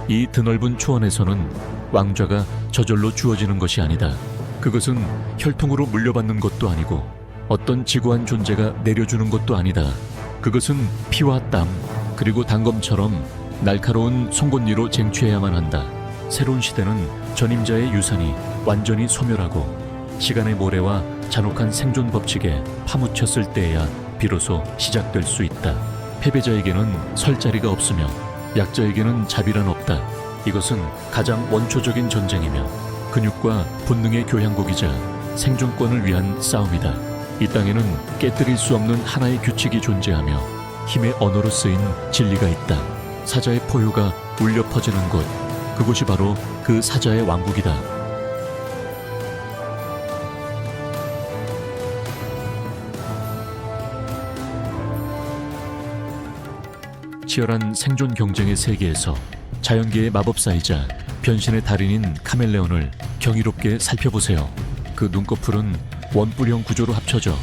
이 드넓은 초원에서는 왕좌가 저절로 주어지는 것이 아니다. 그것은 혈통으로 물려받는 것도 아니고 어떤 지고한 존재가 내려주는 것도 아니다. 그것은 피와 땀 그리고 단검처럼 날카로운 송곳니로 쟁취해야만 한다. 새로운 시대는 전임자의 유산이 완전히 소멸하고 시간의 모래와 잔혹한 생존 법칙에 파묻혔을 때에야 비로소 시작될 수 있다. 패배자에게는 설 자리가 없으며 약자에게는 자비란 없다. 이것은 가장 원초적인 전쟁이며 근육과 본능의 교향곡이자 생존권을 위한 싸움이다. 이 땅에는 깨뜨릴 수 없는 하나의 규칙이 존재하며 힘의 언어로 쓰인 진리가 있다. 사자의 포효가 울려 퍼지는 곳, 그곳이 바로 그 사자의 왕국이다. 치열한 생존 경쟁의 세계에서 자연계의 마법사이자 변신의 달인인 카멜레온을 경이롭게 살펴보세요. 그 눈꺼풀은 원뿔형 구조로 합쳐져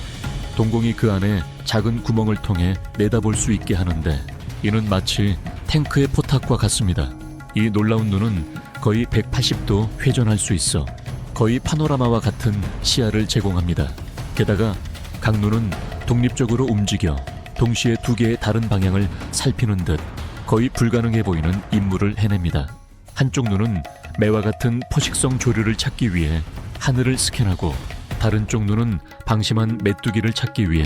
동공이 그 안에 작은 구멍을 통해 내다볼 수 있게 하는데 이는 마치 탱크의 포탑과 같습니다. 이 놀라운 눈은 거의 180도 회전할 수 있어 거의 파노라마와 같은 시야를 제공합니다. 게다가 각 눈은 독립적으로 움직여 동시에 두 개의 다른 방향을 살피는 듯 거의 불가능해 보이는 임무를 해냅니다. 한쪽 눈은 매와 같은 포식성 조류를 찾기 위해 하늘을 스캔하고 다른 쪽 눈은 방심한 메뚜기를 찾기 위해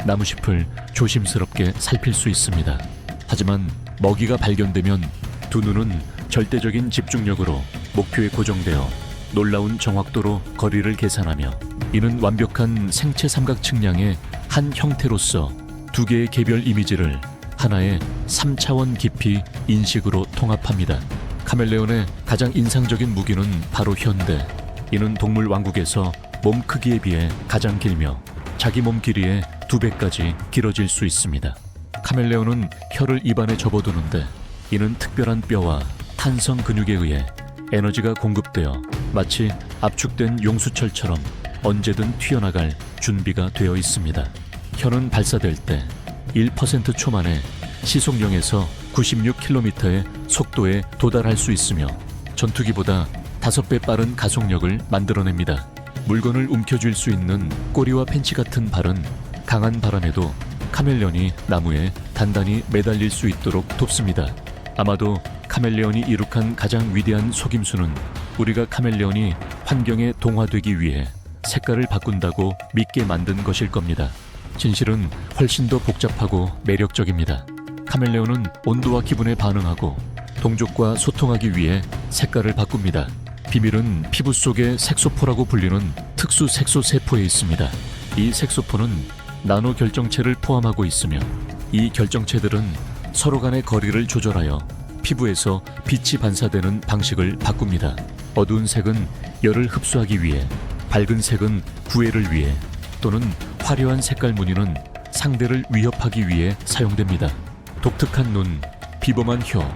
나무숲을 조심스럽게 살필 수 있습니다. 하지만 먹이가 발견되면 두 눈은 절대적인 집중력으로 목표에 고정되어 놀라운 정확도로 거리를 계산하며 이는 완벽한 생체 삼각 측량의 한 형태로서 두 개의 개별 이미지를 하나의 3차원 깊이 인식으로 통합합니다. 카멜레온의 가장 인상적인 무기는 바로 혀인데 이는 동물 왕국에서 몸 크기에 비해 가장 길며 자기 몸 길이의 2배까지 길어질 수 있습니다. 카멜레온은 혀를 입안에 접어두는데 이는 특별한 뼈와 탄성 근육에 의해 에너지가 공급되어 마치 압축된 용수철처럼 언제든 튀어나갈 준비가 되어 있습니다. 혀는 발사될 때 1% 초 만에 시속 0에서 96km의 속도에 도달할 수 있으며 전투기보다 5배 빠른 가속력을 만들어냅니다. 물건을 움켜쥘 수 있는 꼬리와 펜치 같은 발은 강한 바람에도 카멜레온이 나무에 단단히 매달릴 수 있도록 돕습니다. 아마도 카멜레온이 이룩한 가장 위대한 속임수는 우리가 카멜레온이 환경에 동화되기 위해 색깔을 바꾼다고 믿게 만든 것일 겁니다. 진실은 훨씬 더 복잡하고 매력적입니다. 카멜레온은 온도와 기분에 반응하고 동족과 소통하기 위해 색깔을 바꿉니다. 비밀은 피부 속의 색소포라고 불리는 특수 색소 세포에 있습니다. 이 색소포는 나노 결정체를 포함하고 있으며 이 결정체들은 서로 간의 거리를 조절하여 피부에서 빛이 반사되는 방식을 바꿉니다. 어두운 색은 열을 흡수하기 위해, 밝은 색은 구애를 위해 또는 화려한 색깔 무늬는 상대를 위협하기 위해 사용됩니다. 독특한 눈, 비범한 혀,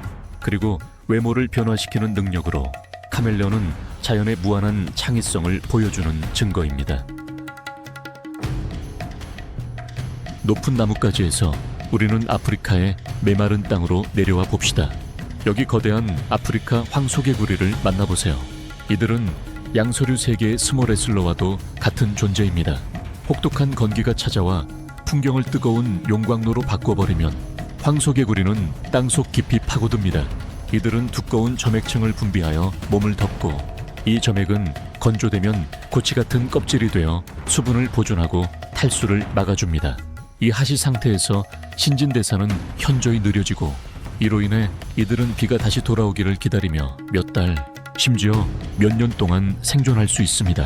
그리고 외모를 변화시키는 능력으로 카멜레온은 자연의 무한한 창의성을 보여주는 증거입니다. 높은 나뭇가지에서 우리는 아프리카의 메마른 땅으로 내려와 봅시다. 여기 거대한 아프리카 황소개구리를 만나보세요. 이들은 양서류 세계의 스몰레슬러와도 같은 존재입니다. 혹독한 건기가 찾아와 풍경을 뜨거운 용광로로 바꿔버리면 황소개구리는 땅속 깊이 파고듭니다. 이들은 두꺼운 점액층을 분비하여 몸을 덮고 이 점액은 건조되면 고치 같은 껍질이 되어 수분을 보존하고 탈수를 막아줍니다. 이 하시 상태에서 신진대사는 현저히 느려지고 이로 인해 이들은 비가 다시 돌아오기를 기다리며 몇 달, 심지어 몇 년 동안 생존할 수 있습니다.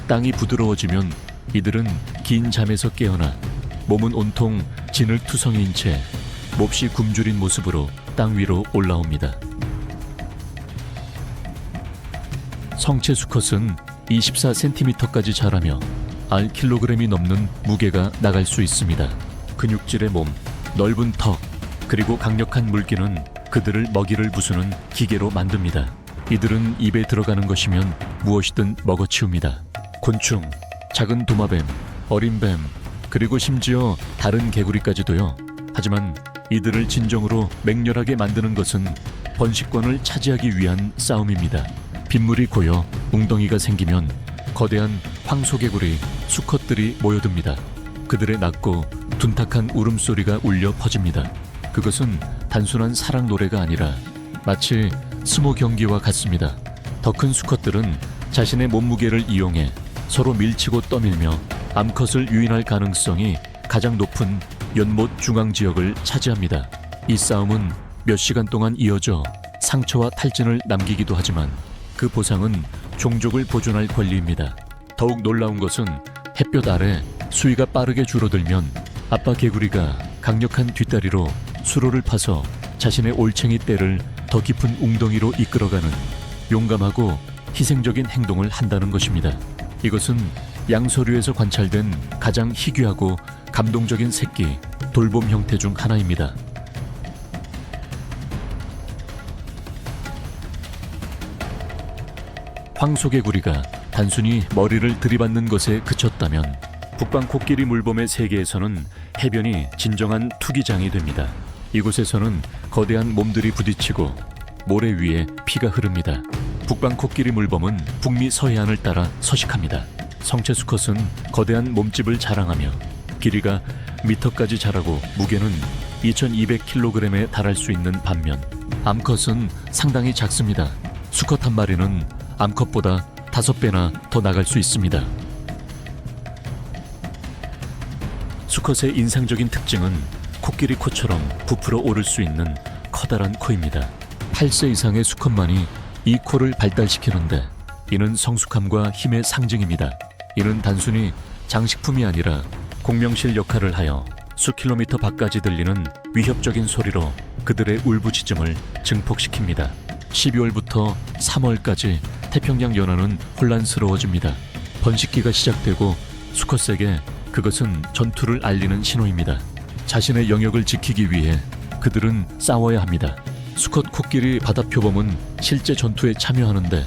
땅이 부드러워지면 이들은 긴 잠에서 깨어나 몸은 온통 진흙투성이인 채 몹시 굶주린 모습으로 땅 위로 올라옵니다. 성체 수컷은 24cm까지 자라며 알 킬로그램이 넘는 무게가 나갈 수 있습니다. 근육질의 몸, 넓은 턱, 그리고 강력한 물기는 그들을 먹이를 부수는 기계로 만듭니다. 이들은 입에 들어가는 것이면 무엇이든 먹어치웁니다. 곤충, 작은 도마뱀, 어린 뱀, 그리고 심지어 다른 개구리까지도요. 하지만 이들을 진정으로 맹렬하게 만드는 것은 번식권을 차지하기 위한 싸움입니다. 빗물이 고여 웅덩이가 생기면 거대한 황소개구리, 수컷들이 모여듭니다. 그들의 낮고 둔탁한 울음소리가 울려 퍼집니다. 그것은 단순한 사랑 노래가 아니라 마치 스모 경기와 같습니다. 더 큰 수컷들은 자신의 몸무게를 이용해 서로 밀치고 떠밀며 암컷을 유인할 가능성이 가장 높은 연못 중앙 지역을 차지합니다. 이 싸움은 몇 시간 동안 이어져 상처와 탈진을 남기기도 하지만 그 보상은 종족을 보존할 권리입니다. 더욱 놀라운 것은 햇볕 아래 수위가 빠르게 줄어들면 아빠 개구리가 강력한 뒷다리로 수로를 파서 자신의 올챙이 떼를 더 깊은 웅덩이로 이끌어가는 용감하고 희생적인 행동을 한다는 것입니다. 이것은 양서류에서 관찰된 가장 희귀하고 감동적인 새끼 돌봄 형태 중 하나입니다. 황소개구리가 단순히 머리를 들이받는 것에 그쳤다면 북방 코끼리 물범의 세계에서는 해변이 진정한 투기장이 됩니다. 이곳에서는 거대한 몸들이 부딪히고 모래 위에 피가 흐릅니다. 북방 코끼리 물범은 북미 서해안을 따라 서식합니다. 성체 수컷은 거대한 몸집을 자랑하며 길이가 미터까지 자라고 무게는 2200kg에 달할 수 있는 반면 암컷은 상당히 작습니다. 수컷 한 마리는 암컷보다 5배나 더 나갈 수 있습니다. 수컷의 인상적인 특징은 코끼리 코처럼 부풀어 오를 수 있는 커다란 코입니다. 8세 이상의 수컷만이 이 코를 발달시키는데 이는 성숙함과 힘의 상징입니다. 이는 단순히 장식품이 아니라 공명실 역할을 하여 수킬로미터 밖까지 들리는 위협적인 소리로 그들의 울부짖음을 증폭시킵니다. 12월부터 3월까지 태평양 연안은 혼란스러워집니다. 번식기가 시작되고 수컷에게 그것은 전투를 알리는 신호입니다. 자신의 영역을 지키기 위해 그들은 싸워야 합니다. 수컷 코끼리 바다표범은 실제 전투에 참여하는데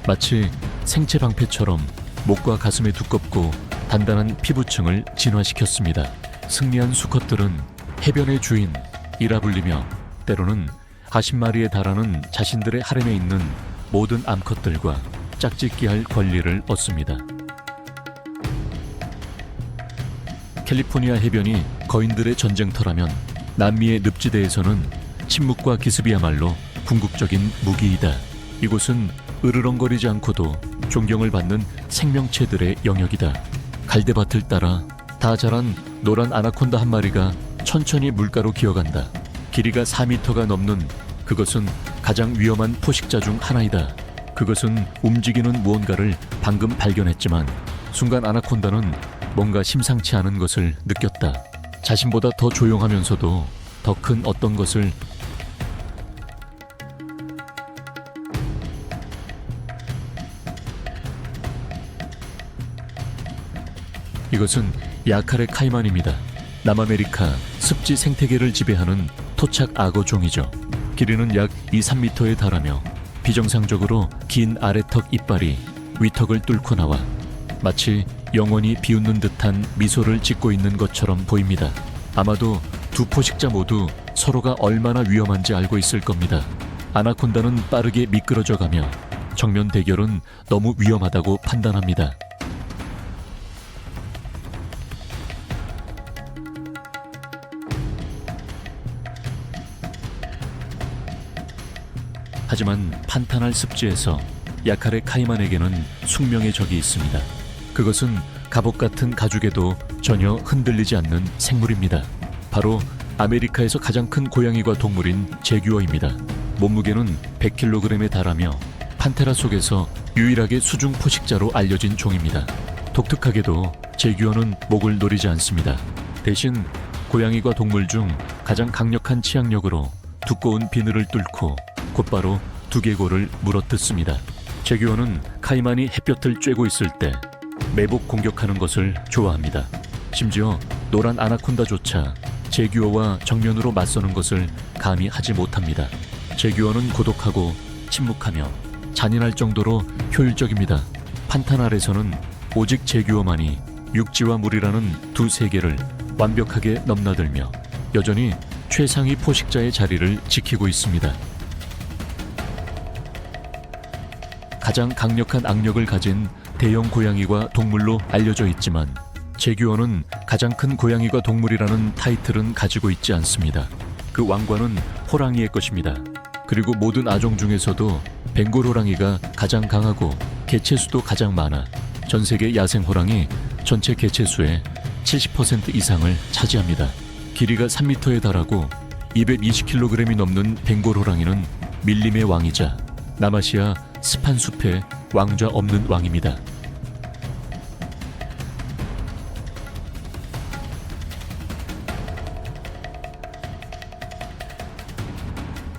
마치 생체 방패처럼 목과 가슴에 두껍고 단단한 피부층을 진화시켰습니다. 승리한 수컷들은 해변의 주인이라 불리며 때로는 40마리에 달하는 자신들의 하렘에 있는 모든 암컷들과 짝짓기할 권리를 얻습니다. 캘리포니아 해변이 거인들의 전쟁터라면 남미의 늪지대에서는 침묵과 기습이야말로 궁극적인 무기이다. 이곳은 으르렁거리지 않고도 존경을 받는 생명체들의 영역이다. 갈대밭을 따라 다 자란 노란 아나콘다 한 마리가 천천히 물가로 기어간다. 길이가 4m가 넘는 그것은 가장 위험한 포식자 중 하나이다. 그것은 움직이는 무언가를 방금 발견했지만 순간 아나콘다는 뭔가 심상치 않은 것을 느꼈다. 자신보다 더 조용하면서도 더 큰 어떤 것을 이것은 야카레 카이만입니다. 남아메리카 습지 생태계를 지배하는 토착 악어 종이죠. 길이는 약 2-3m에 달하며 비정상적으로 긴 아래턱 이빨이 위턱을 뚫고 나와 마치 영원히 비웃는 듯한 미소를 짓고 있는 것처럼 보입니다. 아마도 두 포식자 모두 서로가 얼마나 위험한지 알고 있을 겁니다. 아나콘다는 빠르게 미끄러져가며 정면 대결은 너무 위험하다고 판단합니다. 하지만 판탄할 습지에서 야카레 카이만에게는 숙명의 적이 있습니다. 그것은 갑옷 같은 가죽에도 전혀 흔들리지 않는 생물입니다. 바로 아메리카에서 가장 큰 고양이과 동물인 제규어입니다. 몸무게는 100kg에 달하며 판테라 속에서 유일하게 수중 포식자로 알려진 종입니다. 독특하게도 제규어는 목을 노리지 않습니다. 대신 고양이과 동물 중 가장 강력한 치악력으로 두꺼운 비늘을 뚫고 곧바로 두개골을 물어뜯습니다. 제규어는 카이만이 햇볕을 쬐고 있을 때 매복 공격하는 것을 좋아합니다. 심지어 노란 아나콘다조차 제규어와 정면으로 맞서는 것을 감히 하지 못합니다. 제규어는 고독하고 침묵하며 잔인할 정도로 효율적입니다. 판탄 아래서는 오직 제규어만이 육지와 물이라는 두 세계를 완벽하게 넘나들며 여전히 최상위 포식자의 자리를 지키고 있습니다. 가장 강력한 악력을 가진 대형 고양이과 동물로 알려져 있지만 제규어는 가장 큰 고양이과 동물이라는 타이틀은 가지고 있지 않습니다. 그 왕관은 호랑이의 것입니다. 그리고 모든 아종 중에서도 벵골 호랑이가 가장 강하고 개체수도 가장 많아 전 세계 야생 호랑이 전체 개체수의 70% 이상을 차지합니다. 길이가 3m에 달하고 220kg이 넘는 벵골 호랑이는 밀림의 왕이자 남아시아 습한 숲의 왕좌 없는 왕입니다.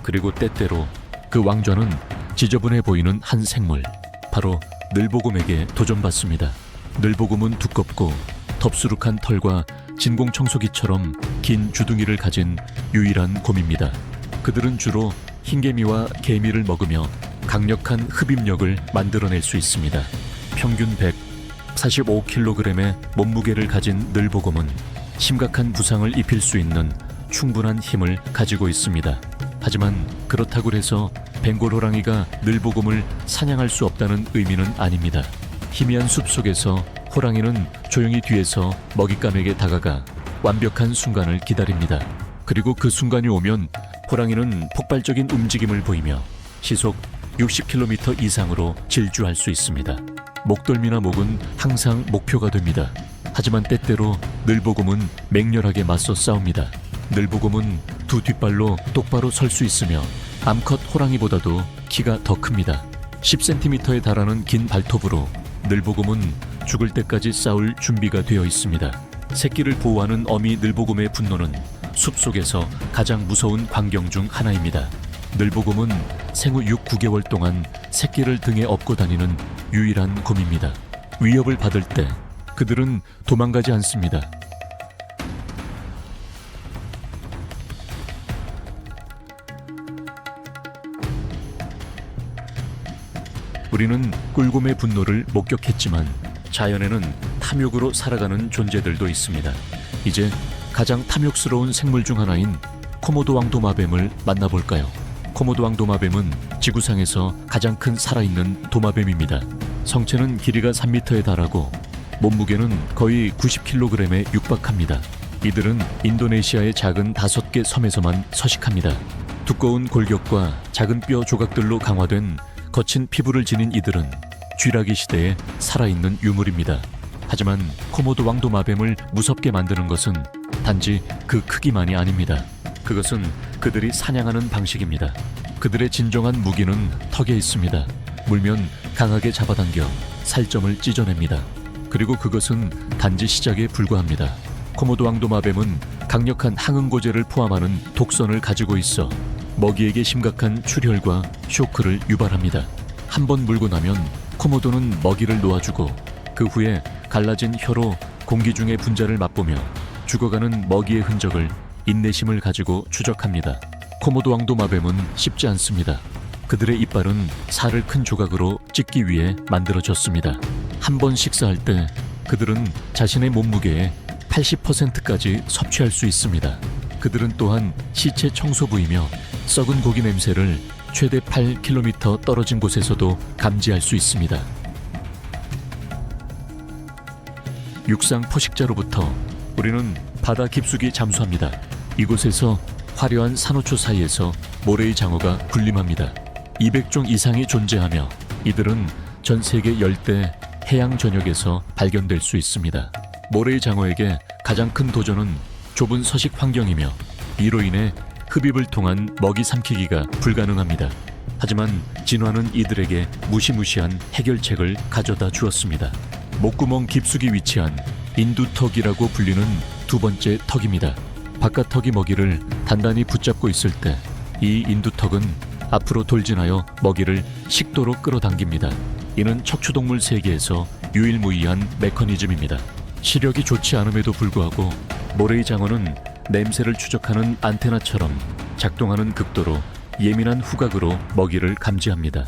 그리고 때때로 그 왕좌는 지저분해 보이는 한 생물, 바로 늘보곰에게 도전받습니다. 늘보곰은 두껍고 덥수룩한 털과 진공청소기처럼 긴 주둥이를 가진 유일한 곰입니다. 그들은 주로 흰개미와 개미를 먹으며 강력한 흡입력을 만들어낼 수 있습니다. 평균 145kg의 몸무게를 가진 늘보곰은 심각한 부상을 입힐 수 있는 충분한 힘을 가지고 있습니다. 하지만 그렇다고 해서 벵골 호랑이가 늘보곰을 사냥할 수 없다는 의미는 아닙니다. 희미한 숲속에서 호랑이는 조용히 뒤에서 먹잇감에게 다가가 완벽한 순간을 기다립니다. 그리고 그 순간이 오면 호랑이는 폭발적인 움직임을 보이며 시속 60km 이상으로 질주할 수 있습니다. 목덜미나 목은 항상 목표가 됩니다. 하지만 때때로 늘보곰은 맹렬하게 맞서 싸웁니다. 늘보곰은 두 뒷발로 똑바로 설 수 있으며 암컷 호랑이보다도 키가 더 큽니다. 10cm에 달하는 긴 발톱으로 늘보곰은 죽을 때까지 싸울 준비가 되어 있습니다. 새끼를 보호하는 어미 늘보곰의 분노는 숲속에서 가장 무서운 광경 중 하나입니다. 늘보곰은 생후 6-9개월 동안 새끼를 등에 업고 다니는 유일한 곰입니다. 위협을 받을 때 그들은 도망가지 않습니다. 우리는 꿀곰의 분노를 목격했지만 자연에는 탐욕으로 살아가는 존재들도 있습니다. 이제 가장 탐욕스러운 생물 중 하나인 코모도 왕도마뱀을 만나볼까요? 코모도 왕도마뱀은 지구상에서 가장 큰 살아있는 도마뱀입니다. 성체는 길이가 3m에 달하고 몸무게는 거의 90kg에 육박합니다. 이들은 인도네시아의 작은 5개 섬에서만 서식합니다. 두꺼운 골격과 작은 뼈 조각들로 강화된 거친 피부를 지닌 이들은 쥐라기 시대에 살아있는 유물입니다. 하지만 코모도 왕도마뱀을 무섭게 만드는 것은 단지 그 크기만이 아닙니다. 그것은 그들이 사냥하는 방식입니다. 그들의 진정한 무기는 턱에 있습니다. 물면 강하게 잡아당겨 살점을 찢어냅니다. 그리고 그것은 단지 시작에 불과합니다. 코모도 왕도마뱀은 강력한 항응고제를 포함하는 독선을 가지고 있어 먹이에게 심각한 출혈과 쇼크를 유발합니다. 한 번 물고 나면 코모도는 먹이를 놓아주고 그 후에 갈라진 혀로 공기 중의 분자를 맛보며 죽어가는 먹이의 흔적을 인내심을 가지고 추적합니다. 코모도 왕도마뱀은 쉽지 않습니다. 그들의 이빨은 살을 큰 조각으로 찢기 위해 만들어졌습니다. 한 번 식사할 때 그들은 자신의 몸무게의 80%까지 섭취할 수 있습니다. 그들은 또한 시체 청소 부이며 썩은 고기 냄새를 최대 8km 떨어진 곳에서도 감지할 수 있습니다. 육상 포식자로부터 우리는 바다 깊숙이 잠수합니다. 이곳에서 화려한 산호초 사이에서 모래의 장어가 군림합니다. 200종 이상이 존재하며 이들은 전 세계 열대 해양 전역에서 발견될 수 있습니다. 모래의 장어에게 가장 큰 도전은 좁은 서식 환경이며 이로 인해 흡입을 통한 먹이 삼키기가 불가능합니다. 하지만 진화는 이들에게 무시무시한 해결책을 가져다 주었습니다. 목구멍 깊숙이 위치한 인두턱이라고 불리는 두 번째 턱입니다. 바깥 턱이 먹이를 단단히 붙잡고 있을 때 이 인두턱은 앞으로 돌진하여 먹이를 식도로 끌어당깁니다. 이는 척추동물 세계에서 유일무이한 메커니즘입니다. 시력이 좋지 않음에도 불구하고 모래의 장어는 냄새를 추적하는 안테나처럼 작동하는 극도로 예민한 후각으로 먹이를 감지합니다.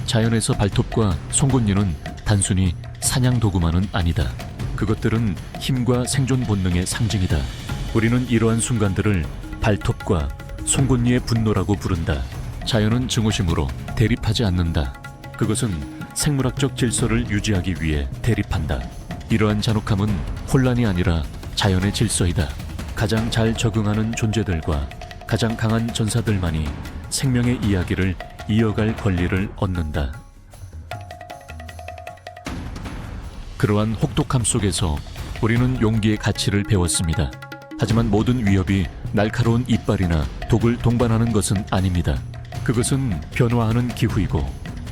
자연에서 발톱과 송곳니는 단순히 사냥 도구만은 아니다. 그것들은 힘과 생존 본능의 상징이다. 우리는 이러한 순간들을 발톱과 송곳니의 분노라고 부른다. 자연은 증오심으로 대립하지 않는다. 그것은 생물학적 질서를 유지하기 위해 대립한다. 이러한 잔혹함은 혼란이 아니라 자연의 질서이다. 가장 잘 적응하는 존재들과 가장 강한 전사들만이 생명의 이야기를 이어갈 권리를 얻는다. 그러한 혹독함 속에서 우리는 용기의 가치를 배웠습니다. 하지만 모든 위협이 날카로운 이빨이나 독을 동반하는 것은 아닙니다. 그것은 변화하는 기후이고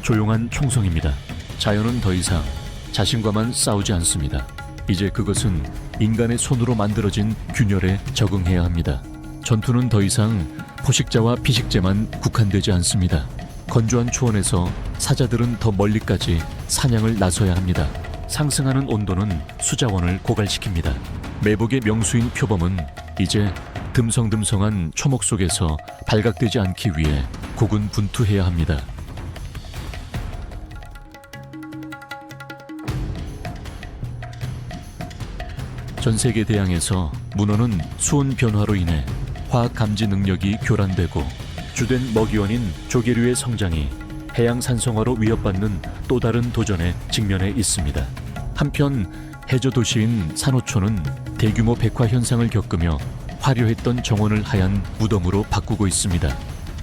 조용한 총성입니다. 자연은 더 이상 자신과만 싸우지 않습니다. 이제 그것은 인간의 손으로 만들어진 균열에 적응해야 합니다. 전투는 더 이상 포식자와 피식재만 국한되지 않습니다. 건조한 초원에서 사자들은 더 멀리까지 사냥을 나서야 합니다. 상승하는 온도는 수자원을 고갈시킵니다. 매복의 명수인 표범은 이제 듬성듬성한 초목 속에서 발각되지 않기 위해 고군분투해야 합니다. 전 세계 대양에서 문어는 수온 변화로 인해 화학 감지 능력이 교란되고 주된 먹이원인 조개류의 성장이 해양 산성화로 위협받는 또 다른 도전에 직면해 있습니다. 한편 해저 도시인 산호초는 대규모 백화 현상을 겪으며 화려했던 정원을 하얀 무덤으로 바꾸고 있습니다.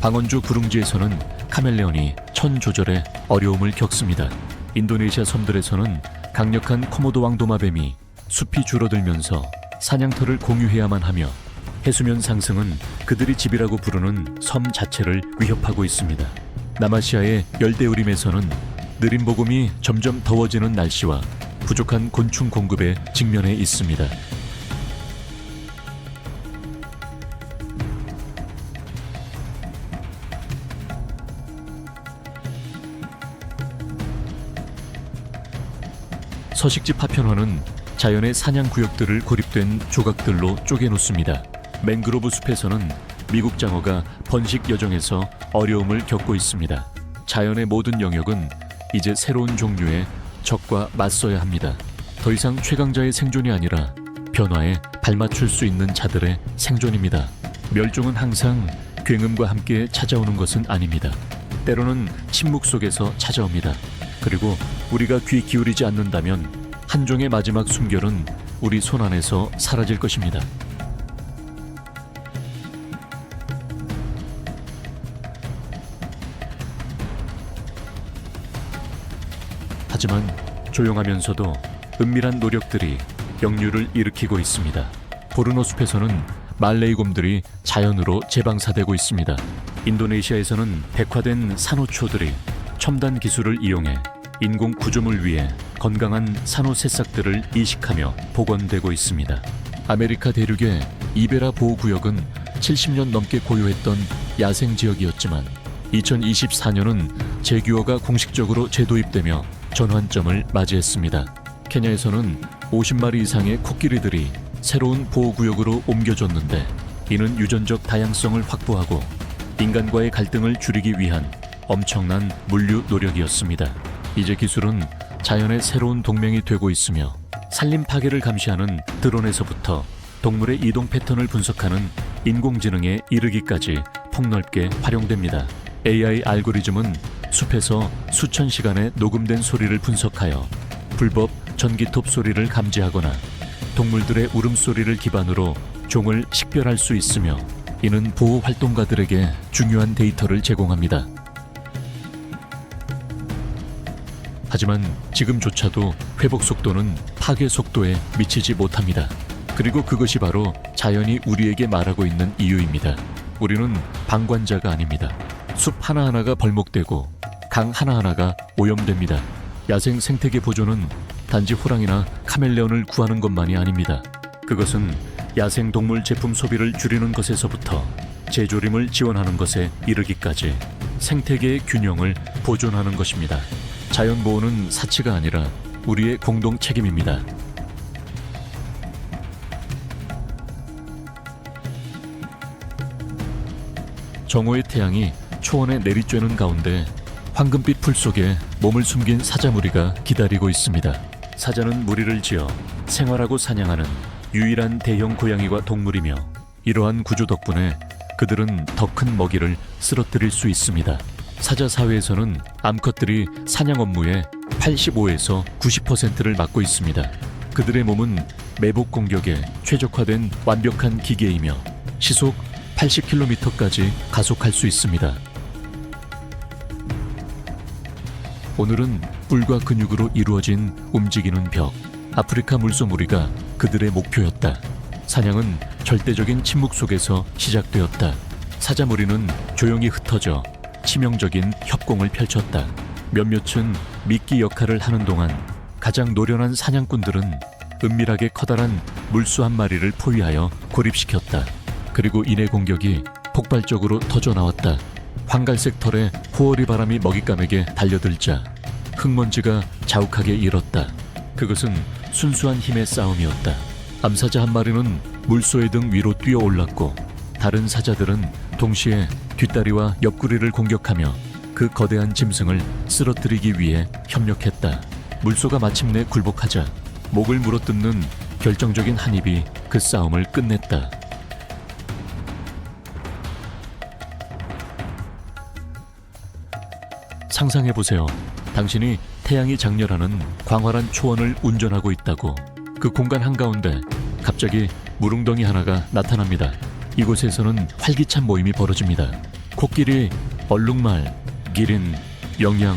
방언주 구릉지에서는 카멜레온이 천 조절에 어려움을 겪습니다. 인도네시아 섬들에서는 강력한 코모도 왕도마뱀이 숲이 줄어들면서 사냥터를 공유해야만 하며 해수면 상승은 그들이 집이라고 부르는 섬 자체를 위협하고 있습니다. 남아시아의 열대우림에서는 느린 보금이 점점 더워지는 날씨와 부족한 곤충 공급에 직면해 있습니다. 서식지 파편화는 자연의 사냥 구역들을 고립된 조각들로 쪼개놓습니다. 맹그로브 숲에서는 미국 장어가 번식 여정에서 어려움을 겪고 있습니다. 자연의 모든 영역은 이제 새로운 종류의 적과 맞서야 합니다. 더 이상 최강자의 생존이 아니라 변화에 발맞출 수 있는 자들의 생존입니다. 멸종은 항상 굉음과 함께 찾아오는 것은 아닙니다. 때로는 침묵 속에서 찾아옵니다. 그리고 우리가 귀 기울이지 않는다면 한 종의 마지막 숨결은 우리 손 안에서 사라질 것입니다. 하지만 조용하면서도 은밀한 노력들이 역류를 일으키고 있습니다. 보르노 숲에서는 말레이 곰들이 자연으로 재방사되고 있습니다. 인도네시아에서는 백화된 산호초들이 첨단 기술을 이용해 인공 구조물 위에 건강한 산호 새싹들을 이식하며 복원되고 있습니다. 아메리카 대륙의 이베라 보호구역은 70년 넘게 고요했던 야생 지역이었지만 2024년은 제규어가 공식적으로 재도입되며 전환점을 맞이했습니다. 케냐에서는 50마리 이상의 코끼리들이 새로운 보호구역으로 옮겨졌는데 이는 유전적 다양성을 확보하고 인간과의 갈등을 줄이기 위한 엄청난 물류 노력이었습니다. 이제 기술은 자연의 새로운 동맹이 되고 있으며 산림 파괴를 감시하는 드론에서부터 동물의 이동 패턴을 분석하는 인공지능에 이르기까지 폭넓게 활용됩니다. AI 알고리즘은 숲에서 수천 시간의 녹음된 소리를 분석하여 불법 전기톱 소리를 감지하거나 동물들의 울음소리를 기반으로 종을 식별할 수 있으며 이는 보호 활동가들에게 중요한 데이터를 제공합니다. 하지만 지금조차도 회복 속도는 파괴 속도에 미치지 못합니다. 그리고 그것이 바로 자연이 우리에게 말하고 있는 이유입니다. 우리는 방관자가 아닙니다. 숲 하나하나가 벌목되고 강 하나하나가 오염됩니다. 야생 생태계 보존은 단지 호랑이나 카멜레온을 구하는 것만이 아닙니다. 그것은 야생 동물 제품 소비를 줄이는 것에서부터 재조림을 지원하는 것에 이르기까지 생태계의 균형을 보존하는 것입니다. 자연보호는 사치가 아니라 우리의 공동 책임입니다. 정오의 태양이 초원에 내리쬐는 가운데 황금빛 풀 속에 몸을 숨긴 사자무리가 기다리고 있습니다. 사자는 무리를 지어 생활하고 사냥하는 유일한 대형 고양이와 동물이며 이러한 구조 덕분에 그들은 더 큰 먹이를 쓰러뜨릴 수 있습니다. 사자 사회에서는 암컷들이 사냥 업무의 85에서 90%를 맡고 있습니다. 그들의 몸은 매복 공격에 최적화된 완벽한 기계이며 시속 80km까지 가속할 수 있습니다. 오늘은 뿔과 근육으로 이루어진 움직이는 벽, 아프리카 물소무리가 그들의 목표였다. 사냥은 절대적인 침묵 속에서 시작되었다. 사자 무리는 조용히 흩어져 치명적인 협공을 펼쳤다. 몇몇은 미끼 역할을 하는 동안 가장 노련한 사냥꾼들은 은밀하게 커다란 물소 한 마리를 포위하여 고립시켰다. 그리고 이내 공격이 폭발적으로 터져나왔다. 황갈색 털에 호어리 바람이 먹잇감에게 달려들자 흙먼지가 자욱하게 일었다. 그것은 순수한 힘의 싸움이었다. 암사자 한 마리는 물소의 등 위로 뛰어 올랐고 다른 사자들은 동시에 뒷다리와 옆구리를 공격하며 그 거대한 짐승을 쓰러뜨리기 위해 협력했다. 물소가 마침내 굴복하자 목을 물어뜯는 결정적인 한 입이 그 싸움을 끝냈다. 상상해보세요. 당신이 태양이 장렬하는 광활한 초원을 운전하고 있다고. 그 공간 한가운데 갑자기 무릉덩이 하나가 나타납니다. 이곳에서는 활기찬 모임이 벌어집니다. 코끼리, 얼룩말, 기린, 영양,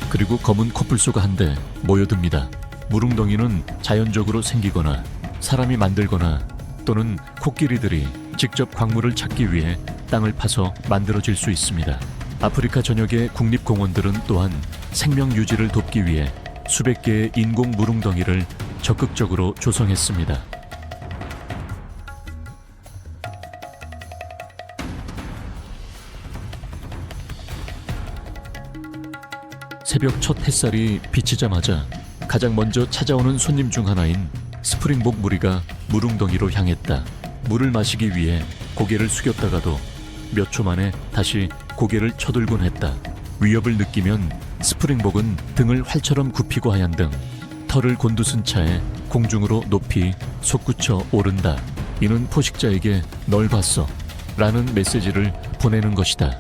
그리고 검은 코뿔소가 한데 모여듭니다. 무릉덩이는 자연적으로 생기거나 사람이 만들거나 또는 코끼리들이 직접 광물을 찾기 위해 땅을 파서 만들어질 수 있습니다. 아프리카 전역의 국립공원들은 또한 생명 유지를 돕기 위해 수백 개의 인공 무릉덩이를 적극적으로 조성했습니다. 새벽 첫 햇살이 비치자마자 가장 먼저 찾아오는 손님 중 하나인 스프링복 무리가 무릉덩이로 향했다. 물을 마시기 위해 고개를 숙였다가도 몇 초 만에 다시 고개를 쳐들곤 했다. 위협을 느끼면 스프링복은 등을 활처럼 굽히고 하얀 등 털을 곤두선 차에 공중으로 높이 솟구쳐 오른다. 이는 포식자에게 널 봤어 라는 메시지를 보내는 것이다.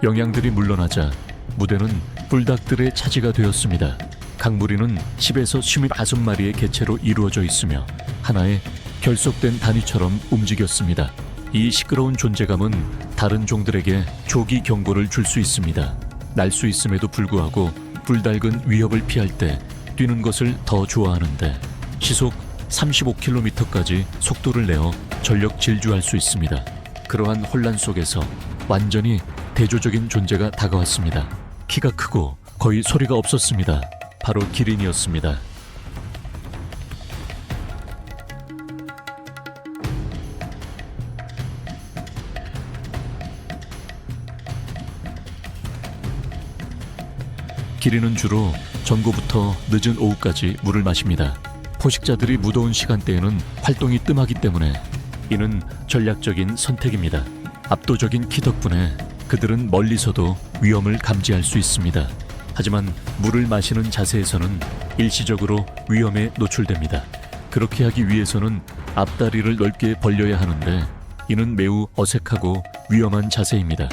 영양들이 물러나자 무대는 뿔닭들의 차지가 되었습니다. 각 무리는 10에서 25마리의 개체로 이루어져 있으며 하나의 결속된 단위처럼 움직였습니다. 이 시끄러운 존재감은 다른 종들에게 조기 경고를 줄 수 있습니다. 날 수 있음에도 불구하고 뿔닭은 위협을 피할 때 뛰는 것을 더 좋아하는데 시속 35km까지 속도를 내어 전력 질주할 수 있습니다. 그러한 혼란 속에서 완전히 대조적인 존재가 다가왔습니다. 키가 크고 거의 소리가 없었습니다. 바로 기린이었습니다. 기린은 주로 전고부터 늦은 오후까지 물을 마십니다. 포식자들이 무더운 시간대에는 활동이 뜸하기 때문에 이는 전략적인 선택입니다. 압도적인 키 덕분에 그들은 멀리서도 위험을 감지할 수 있습니다. 하지만 물을 마시는 자세에서는 일시적으로 위험에 노출됩니다. 그렇게 하기 위해서는 앞다리를 넓게 벌려야 하는데 이는 매우 어색하고 위험한 자세입니다.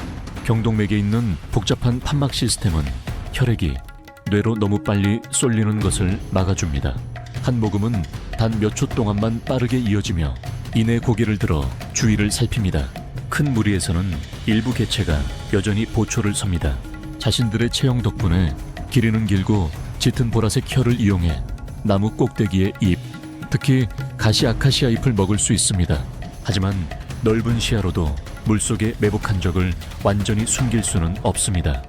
경동맥에 있는 복잡한 판막 시스템은 혈액이 뇌로 너무 빨리 쏠리는 것을 막아줍니다. 한 모금은 단 몇 초 동안만 빠르게 이어지며 이내 고개를 들어 주위를 살핍니다. 큰 무리에서는 일부 개체가 여전히 보초를 섭니다. 자신들의 체형 덕분에 기린은 길고 짙은 보라색 혀를 이용해 나무 꼭대기의 잎, 특히 가시 아카시아 잎을 먹을 수 있습니다. 하지만 넓은 시야로도 물속의 매복 흔적을 완전히 숨길 수는 없습니다.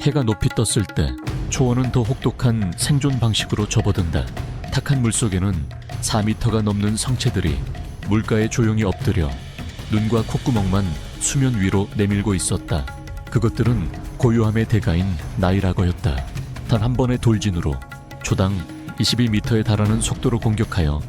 해가 높이 떴을 때 초원은 더 혹독한 생존 방식으로 접어든다. 탁한 물속에는 4m가 넘는 성체들이 물가에 조용히 엎드려 눈과 콧구멍만 수면 위로 내밀고 있었다. 그것들은 고요함의 대가인 나일악어였다. 단 한 번의 돌진으로 초당 22m에 달하는 속도로 공격하여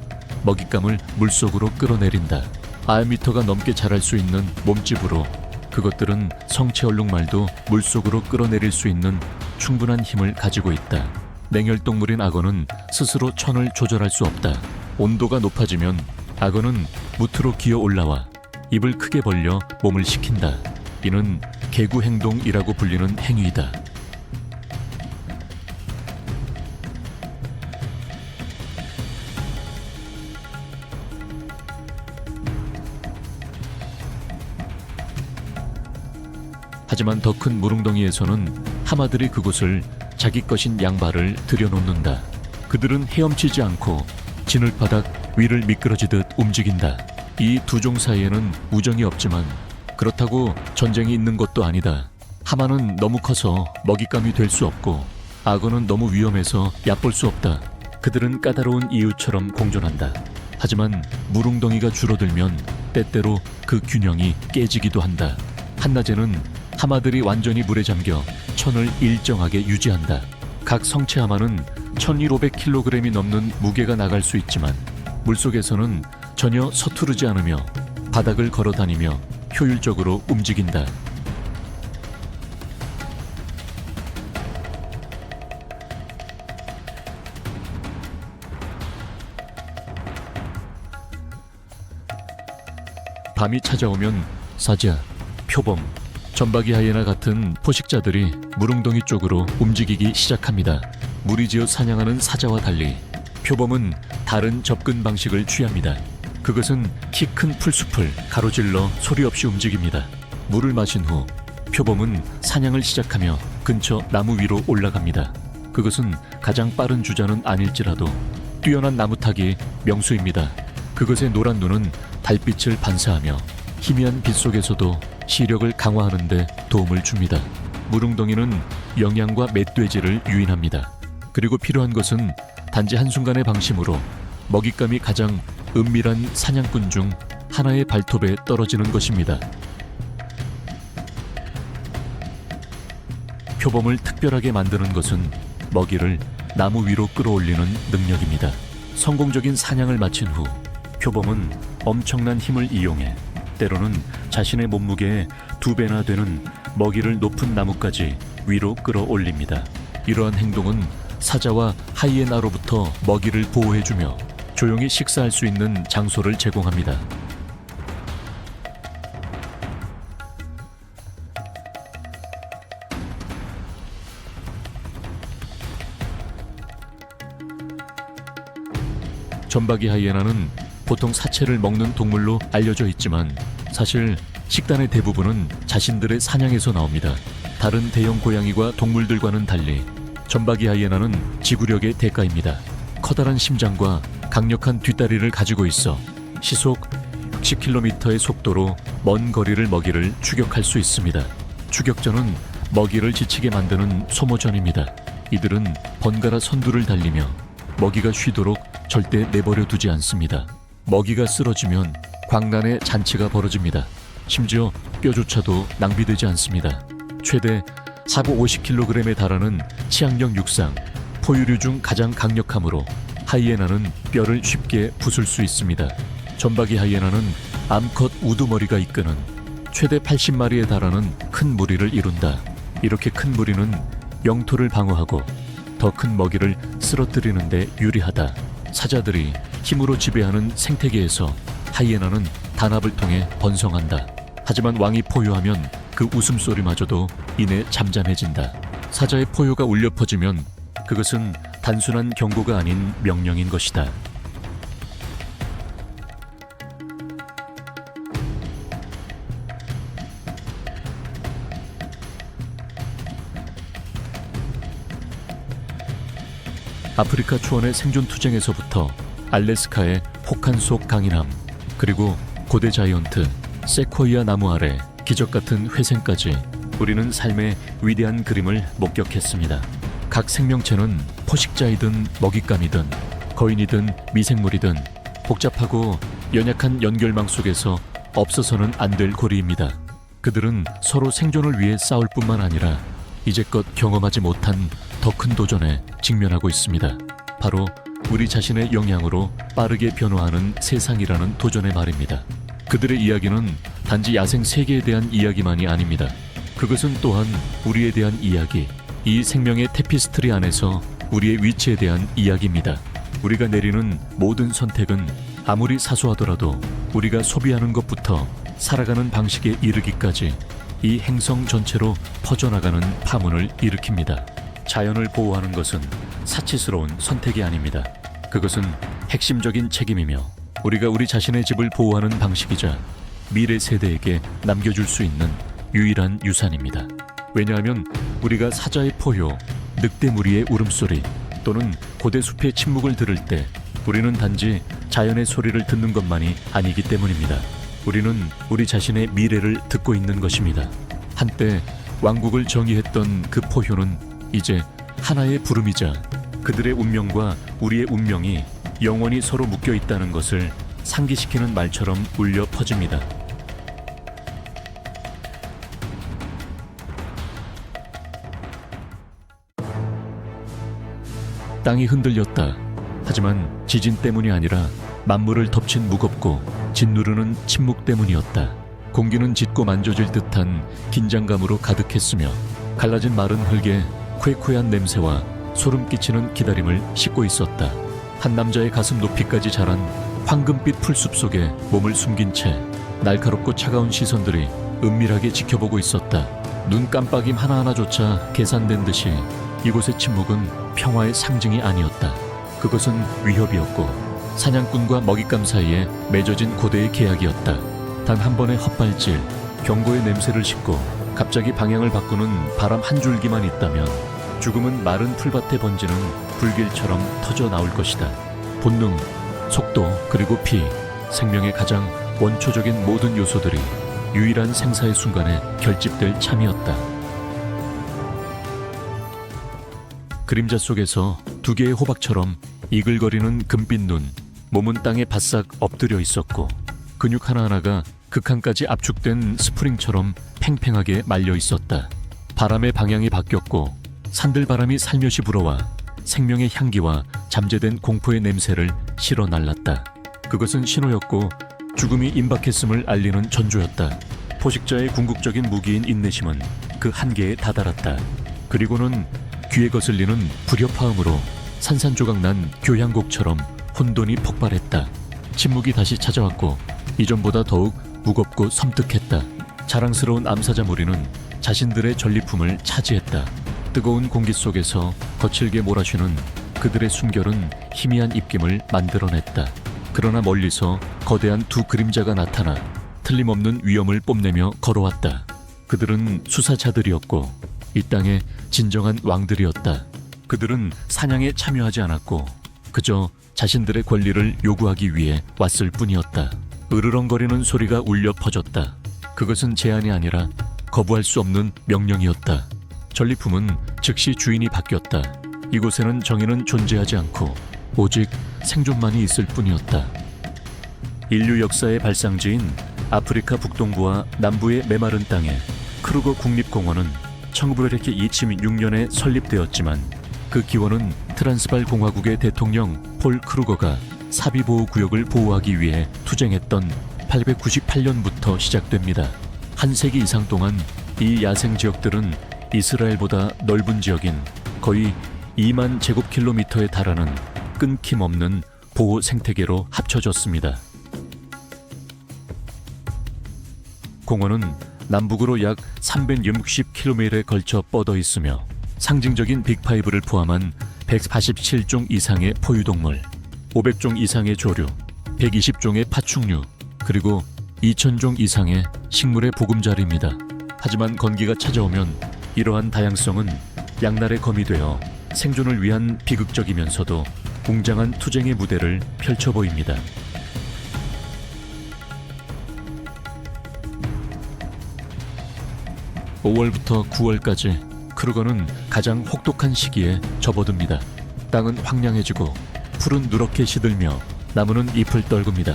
먹잇감을 물속으로 끌어내린다. 9m가 넘게 자랄 수 있는 몸집으로 그것들은 성체 얼룩말도 물속으로 끌어내릴 수 있는 충분한 힘을 가지고 있다. 냉혈동물인 악어는 스스로 천을 조절할 수 없다. 온도가 높아지면 악어는 무트로 기어 올라와 입을 크게 벌려 몸을 식힌다. 이는 개구 행동이라고 불리는 행위이다. 하지만 더 큰 무릉덩이에서는 하마들이 그곳을 자기 것인 양발을 들여놓는다. 그들은 헤엄치지 않고 진흙바닥 위를 미끄러지듯 움직인다. 이 두 종 사이에는 우정이 없지만 그렇다고 전쟁이 있는 것도 아니다. 하마는 너무 커서 먹잇감이 될 수 없고 악어는 너무 위험해서 얕볼 수 없다. 그들은 까다로운 이웃처럼 공존한다. 하지만 무릉덩이가 줄어들면 때때로 그 균형이 깨지기도 한다. 한낮에는 하마들이 완전히 물에 잠겨 천을 일정하게 유지한다. 각 성체 하마는 1200kg이 넘는 무게가 나갈 수 있지만 물속에서는 전혀 서투르지 않으며 바닥을 걸어 다니며 효율적으로 움직인다. 밤이 찾아오면 사자, 표범, 점박이 하이에나 같은 포식자들이 무릉덩이 쪽으로 움직이기 시작합니다. 무리지어 사냥하는 사자와 달리 표범은 다른 접근 방식을 취합니다. 그것은 키 큰 풀숲을 가로질러 소리 없이 움직입니다. 물을 마신 후 표범은 사냥을 시작하며 근처 나무 위로 올라갑니다. 그것은 가장 빠른 주자는 아닐지라도 뛰어난 나무타기 명수입니다. 그것의 노란 눈은 달빛을 반사하며 희미한 빛 속에서도 시력을 강화하는 데 도움을 줍니다. 무릉덩이는 영양과 멧돼지를 유인합니다. 그리고 필요한 것은 단지 한순간의 방심으로 먹잇감이 가장 은밀한 사냥꾼 중 하나의 발톱에 떨어지는 것입니다. 표범을 특별하게 만드는 것은 먹이를 나무 위로 끌어올리는 능력입니다. 성공적인 사냥을 마친 후 표범은 엄청난 힘을 이용해 때로는 자신의 몸무게의 2배나 되는 먹이를 높은 나무까지 위로 끌어올립니다. 이러한 행동은 사자와 하이에나로부터 먹이를 보호해주며 조용히 식사할 수 있는 장소를 제공합니다. 점박이 하이에나는 보통 사체를 먹는 동물로 알려져 있지만 사실 식단의 대부분은 자신들의 사냥에서 나옵니다. 다른 대형 고양이와 동물들과는 달리 점박이 하이에나는 지구력의 대가입니다. 커다란 심장과 강력한 뒷다리를 가지고 있어 시속 60km의 속도로 먼 거리를 먹이를 추격할 수 있습니다. 추격전은 먹이를 지치게 만드는 소모전입니다. 이들은 번갈아 선두를 달리며 먹이가 쉬도록 절대 내버려 두지 않습니다. 먹이가 쓰러지면 광란의 잔치가 벌어집니다. 심지어 뼈조차도 낭비되지 않습니다. 최대 450kg에 달하는 치악력 육상, 포유류 중 가장 강력하므로 하이에나는 뼈를 쉽게 부술 수 있습니다. 점박이 하이에나는 암컷 우두머리가 이끄는 최대 80마리에 달하는 큰 무리를 이룬다. 이렇게 큰 무리는 영토를 방어하고 더 큰 먹이를 쓰러뜨리는 데 유리하다. 사자들이 힘으로 지배하는 생태계에서 하이에나는 단합을 통해 번성한다. 하지만 왕이 포효하면 그 웃음소리마저도 이내 잠잠해진다. 사자의 포효가 울려 퍼지면 그것은 단순한 경고가 아닌 명령인 것이다. 아프리카 초원의 생존 투쟁에서부터 알래스카의 혹한 속 강인함, 그리고 고대 자이언트 세코이아 나무 아래 기적 같은 회생까지 우리는 삶의 위대한 그림을 목격했습니다. 각 생명체는 포식자이든 먹잇감이든 거인이든 미생물이든 복잡하고 연약한 연결망 속에서 없어서는 안 될 고리입니다. 그들은 서로 생존을 위해 싸울 뿐만 아니라 이제껏 경험하지 못한 더 큰 도전에 직면하고 있습니다. 바로 우리 자신의 영향으로 빠르게 변화하는 세상이라는 도전의 말입니다. 그들의 이야기는 단지 야생 세계에 대한 이야기만이 아닙니다. 그것은 또한 우리에 대한 이야기, 이 생명의 테피스트리 안에서 우리의 위치에 대한 이야기입니다. 우리가 내리는 모든 선택은 아무리 사소하더라도 우리가 소비하는 것부터 살아가는 방식에 이르기까지 이 행성 전체로 퍼져나가는 파문을 일으킵니다. 자연을 보호하는 것은 사치스러운 선택이 아닙니다. 그것은 핵심적인 책임이며 우리가 우리 자신의 집을 보호하는 방식이자 미래 세대에게 남겨줄 수 있는 유일한 유산입니다. 왜냐하면 우리가 사자의 포효, 늑대 무리의 울음소리 또는 고대 숲의 침묵을 들을 때 우리는 단지 자연의 소리를 듣는 것만이 아니기 때문입니다. 우리는 우리 자신의 미래를 듣고 있는 것입니다. 한때 왕국을 정의했던 그 포효는 이제 하나의 부름이자 그들의 운명과 우리의 운명이 영원히 서로 묶여 있다는 것을 상기시키는 말처럼 울려 퍼집니다. 땅이 흔들렸다. 하지만 지진 때문이 아니라 만물을 덮친 무겁고 짓누르는 침묵 때문이었다. 공기는 짙고 만져질 듯한 긴장감으로 가득했으며 갈라진 마른 흙에 쾌쾌한 냄새와 소름 끼치는 기다림을 싣고 있었다. 한 남자의 가슴 높이까지 자란 황금빛 풀숲 속에 몸을 숨긴 채 날카롭고 차가운 시선들이 은밀하게 지켜보고 있었다. 눈 깜빡임 하나하나조차 계산된 듯이 이곳의 침묵은 평화의 상징이 아니었다. 그것은 위협이었고 사냥꾼과 먹잇감 사이에 맺어진 고대의 계약이었다. 단 한 번의 헛발질, 경고의 냄새를 싣고 갑자기 방향을 바꾸는 바람 한 줄기만 있다면 죽음은 마른 풀밭에 번지는 불길처럼 터져 나올 것이다. 본능, 속도, 그리고 피, 생명의 가장 원초적인 모든 요소들이 유일한 생사의 순간에 결집될 참이었다. 그림자 속에서 두 개의 호박처럼 이글거리는 금빛 눈, 몸은 땅에 바싹 엎드려 있었고 근육 하나하나가 극한까지 압축된 스프링처럼 팽팽하게 말려 있었다. 바람의 방향이 바뀌었고 산들바람이 살며시 불어와 생명의 향기와 잠재된 공포의 냄새를 실어 날랐다. 그것은 신호였고 죽음이 임박했음을 알리는 전조였다. 포식자의 궁극적인 무기인 인내심은 그 한계에 다다랐다. 그리고는 귀에 거슬리는 불협화음으로 산산조각난 교향곡처럼 혼돈이 폭발했다. 침묵이 다시 찾아왔고 이전보다 더욱 무겁고 섬뜩했다. 자랑스러운 암사자 무리는 자신들의 전리품을 차지했다. 뜨거운 공기 속에서 거칠게 몰아쉬는 그들의 숨결은 희미한 입김을 만들어냈다. 그러나 멀리서 거대한 두 그림자가 나타나 틀림없는 위험을 뽐내며 걸어왔다. 그들은 수사자들이었고 이 땅의 진정한 왕들이었다. 그들은 사냥에 참여하지 않았고 그저 자신들의 권리를 요구하기 위해 왔을 뿐이었다. 으르렁거리는 소리가 울려 퍼졌다. 그것은 제안이 아니라 거부할 수 없는 명령이었다. 전리품은 즉시 주인이 바뀌었다. 이곳에는 정의는 존재하지 않고 오직 생존만이 있을 뿐이었다. 인류 역사의 발상지인 아프리카 북동부와 남부의 메마른 땅에 크루거 국립공원은 1926년에 설립되었지만 그 기원은 트란스발 공화국의 대통령 폴 크루거가 사비보호구역을 보호하기 위해 투쟁했던 898년부터 시작됩니다. 한 세기 이상 동안 이 야생 지역들은 이스라엘보다 넓은 지역인 거의 2만 제곱킬로미터에 달하는 끊김없는 보호 생태계로 합쳐졌습니다. 공원은 남북으로 약 360km에 걸쳐 뻗어 있으며 상징적인 빅5를 포함한 147종 이상의 포유동물, 500종 이상의 조류, 120종의 파충류, 그리고 2000종 이상의 식물의 보금자리입니다. 하지만 건기가 찾아오면 이러한 다양성은 양날의 검이 되어 생존을 위한 비극적이면서도 웅장한 투쟁의 무대를 펼쳐 보입니다. (5월부터 9월까지) 크루거는 가장 혹독한 시기에 접어듭니다. 땅은 황량해지고 풀은 누렇게 시들며 나무는 잎을 떨굽니다.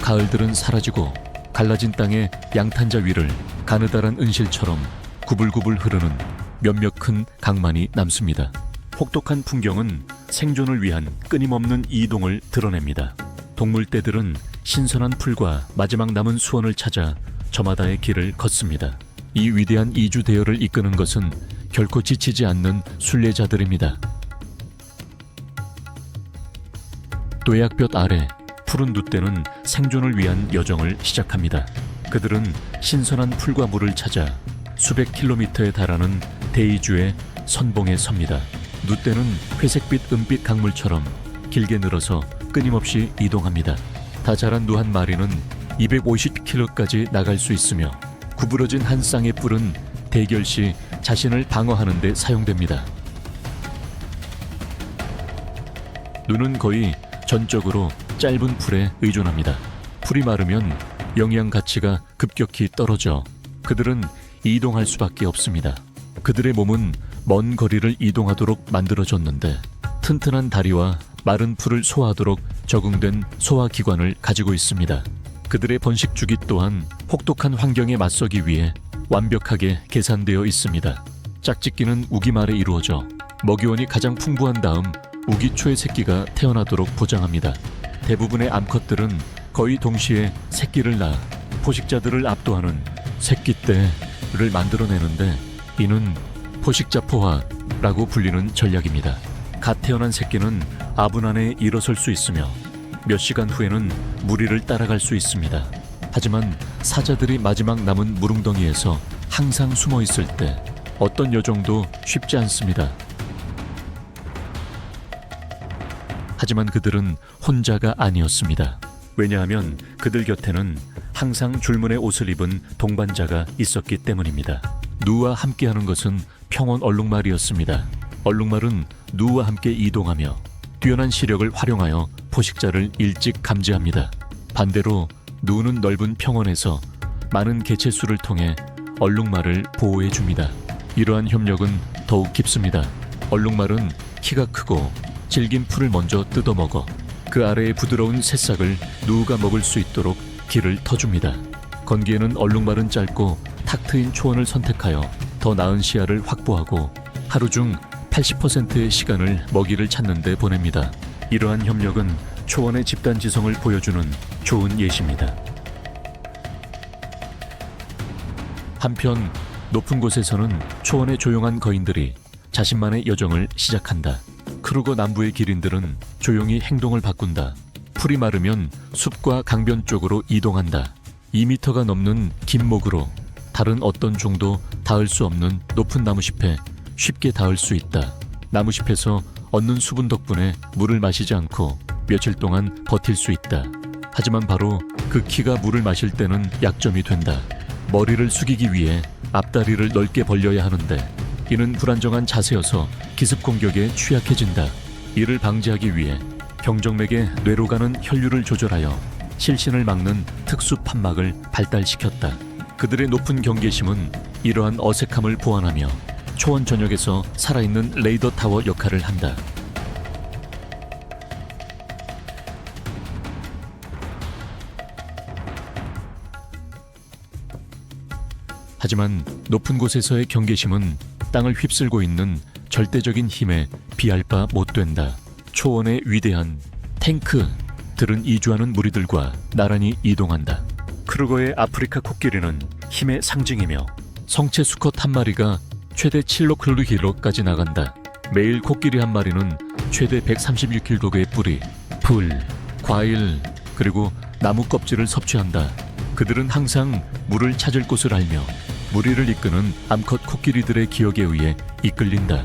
가을들은 사라지고 갈라진 땅의 양탄자 위를 가느다란 은실처럼 구불구불 흐르는 몇몇 큰 강만이 남습니다. 혹독한 풍경은 생존을 위한 끊임없는 이동을 드러냅니다. 동물떼들은 신선한 풀과 마지막 남은 수원을 찾아 저마다의 길을 걷습니다. 이 위대한 이주 대열을 이끄는 것은 결코 지치지 않는 순례자들입니다. 뙤약볕 아래 푸른 눕대는 생존을 위한 여정을 시작합니다. 그들은 신선한 풀과 물을 찾아 수백 킬로미터에 달하는 대이주의 선봉에 섭니다. 눕대는 회색빛 은빛 강물처럼 길게 늘어서 끊임없이 이동합니다. 다 자란 누 한 마리는 250km까지 나갈 수 있으며 구부러진 한 쌍의 뿔은 대결 시 자신을 방어하는 데 사용됩니다. 누는 거의 전적으로 짧은 풀에 의존합니다. 풀이 마르면 영양 가치가 급격히 떨어져 그들은 이동할 수밖에 없습니다. 그들의 몸은 먼 거리를 이동하도록 만들어졌는데 튼튼한 다리와 마른 풀을 소화하도록 적응된 소화기관을 가지고 있습니다. 그들의 번식 주기 또한 혹독한 환경에 맞서기 위해 완벽하게 계산되어 있습니다. 짝짓기는 우기말에 이루어져 먹이원이 가장 풍부한 다음 우기초의 새끼가 태어나도록 보장합니다. 대부분의 암컷들은 거의 동시에 새끼를 낳아 포식자들을 압도하는 새끼떼를 만들어내는데 이는 포식자포화라고 불리는 전략입니다. 갓 태어난 새끼는 아분 안에 일어설 수 있으며 몇 시간 후에는 무리를 따라갈 수 있습니다. 하지만 사자들이 마지막 남은 무릉덩이에서 항상 숨어 있을 때 어떤 여정도 쉽지 않습니다. 하지만 그들은 혼자가 아니었습니다. 왜냐하면 그들 곁에는 항상 줄무늬 옷을 입은 동반자가 있었기 때문입니다. 누와 함께하는 것은 평원 얼룩말이었습니다. 얼룩말은 누와 함께 이동하며 뛰어난 시력을 활용하여 포식자를 일찍 감지합니다. 반대로 누는 넓은 평원에서 많은 개체수를 통해 얼룩말을 보호해줍니다. 이러한 협력은 더욱 깊습니다. 얼룩말은 키가 크고 질긴 풀을 먼저 뜯어먹어 그 아래의 부드러운 새싹을 누가 먹을 수 있도록 길을 터줍니다. 건기에는 얼룩말은 짧고 탁 트인 초원을 선택하여 더 나은 시야를 확보하고 하루 중 80%의 시간을 먹이를 찾는 데 보냅니다. 이러한 협력은 초원의 집단 지성을 보여주는 좋은 예시입니다. 한편 높은 곳에서는 초원의 조용한 거인들이 자신만의 여정을 시작한다. 크루거 남부의 기린들은 조용히 행동을 바꾼다. 풀이 마르면 숲과 강변 쪽으로 이동한다. 2m가 넘는 긴 목으로 다른 어떤 종도 닿을 수 없는 높은 나무잎에 쉽게 닿을 수 있다. 나무잎에서 얻는 수분 덕분에 물을 마시지 않고 며칠 동안 버틸 수 있다. 하지만 바로 그 키가 물을 마실 때는 약점이 된다. 머리를 숙이기 위해 앞다리를 넓게 벌려야 하는데 이는 불안정한 자세여서 기습 공격에 취약해진다. 이를 방지하기 위해 경정맥에 뇌로 가는 혈류를 조절하여 실신을 막는 특수 판막을 발달시켰다. 그들의 높은 경계심은 이러한 어색함을 보완하며 초원 전역에서 살아있는 레이더 타워 역할을 한다. 하지만 높은 곳에서의 경계심은 땅을 휩쓸고 있는 절대적인 힘에 비할 바 못 된다. 초원의 위대한 탱크들은 이주하는 무리들과 나란히 이동한다. 크루거의 아프리카 코끼리는 힘의 상징이며 성체 수컷 한 마리가 최대 7km까지 나간다. 매일 코끼리 한 마리는 최대 136kg의 뿌리, 풀, 과일, 그리고 나무 껍질을 섭취한다. 그들은 항상 물을 찾을 곳을 알며 무리를 이끄는 암컷 코끼리들의 기억에 의해 이끌린다.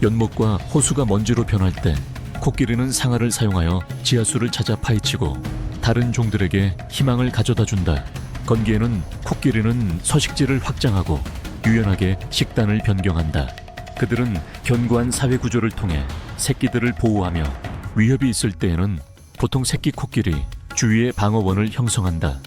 연못과 호수가 먼지로 변할 때 코끼리는 상아를 사용하여 지하수를 찾아 파헤치고 다른 종들에게 희망을 가져다 준다. 건기에는 코끼리는 서식지를 확장하고 유연하게 식단을 변경한다. 그들은 견고한 사회 구조를 통해 새끼들을 보호하며 위협이 있을 때에는 보통 새끼 코끼리 주위의 방어원을 형성한다.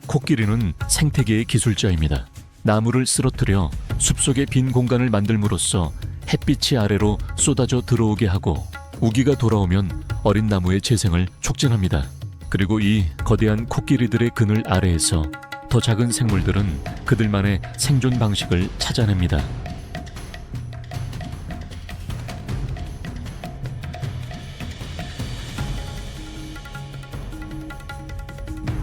코끼리는 생태계의 기술자입니다. 나무를 쓰러뜨려 숲속의 빈 공간을 만들므로써 햇빛이 아래로 쏟아져 들어오게 하고 우기가 돌아오면 어린 나무의 재생을 촉진합니다. 그리고 이 거대한 코끼리들의 그늘 아래에서 더 작은 생물들은 그들만의 생존 방식을 찾아냅니다.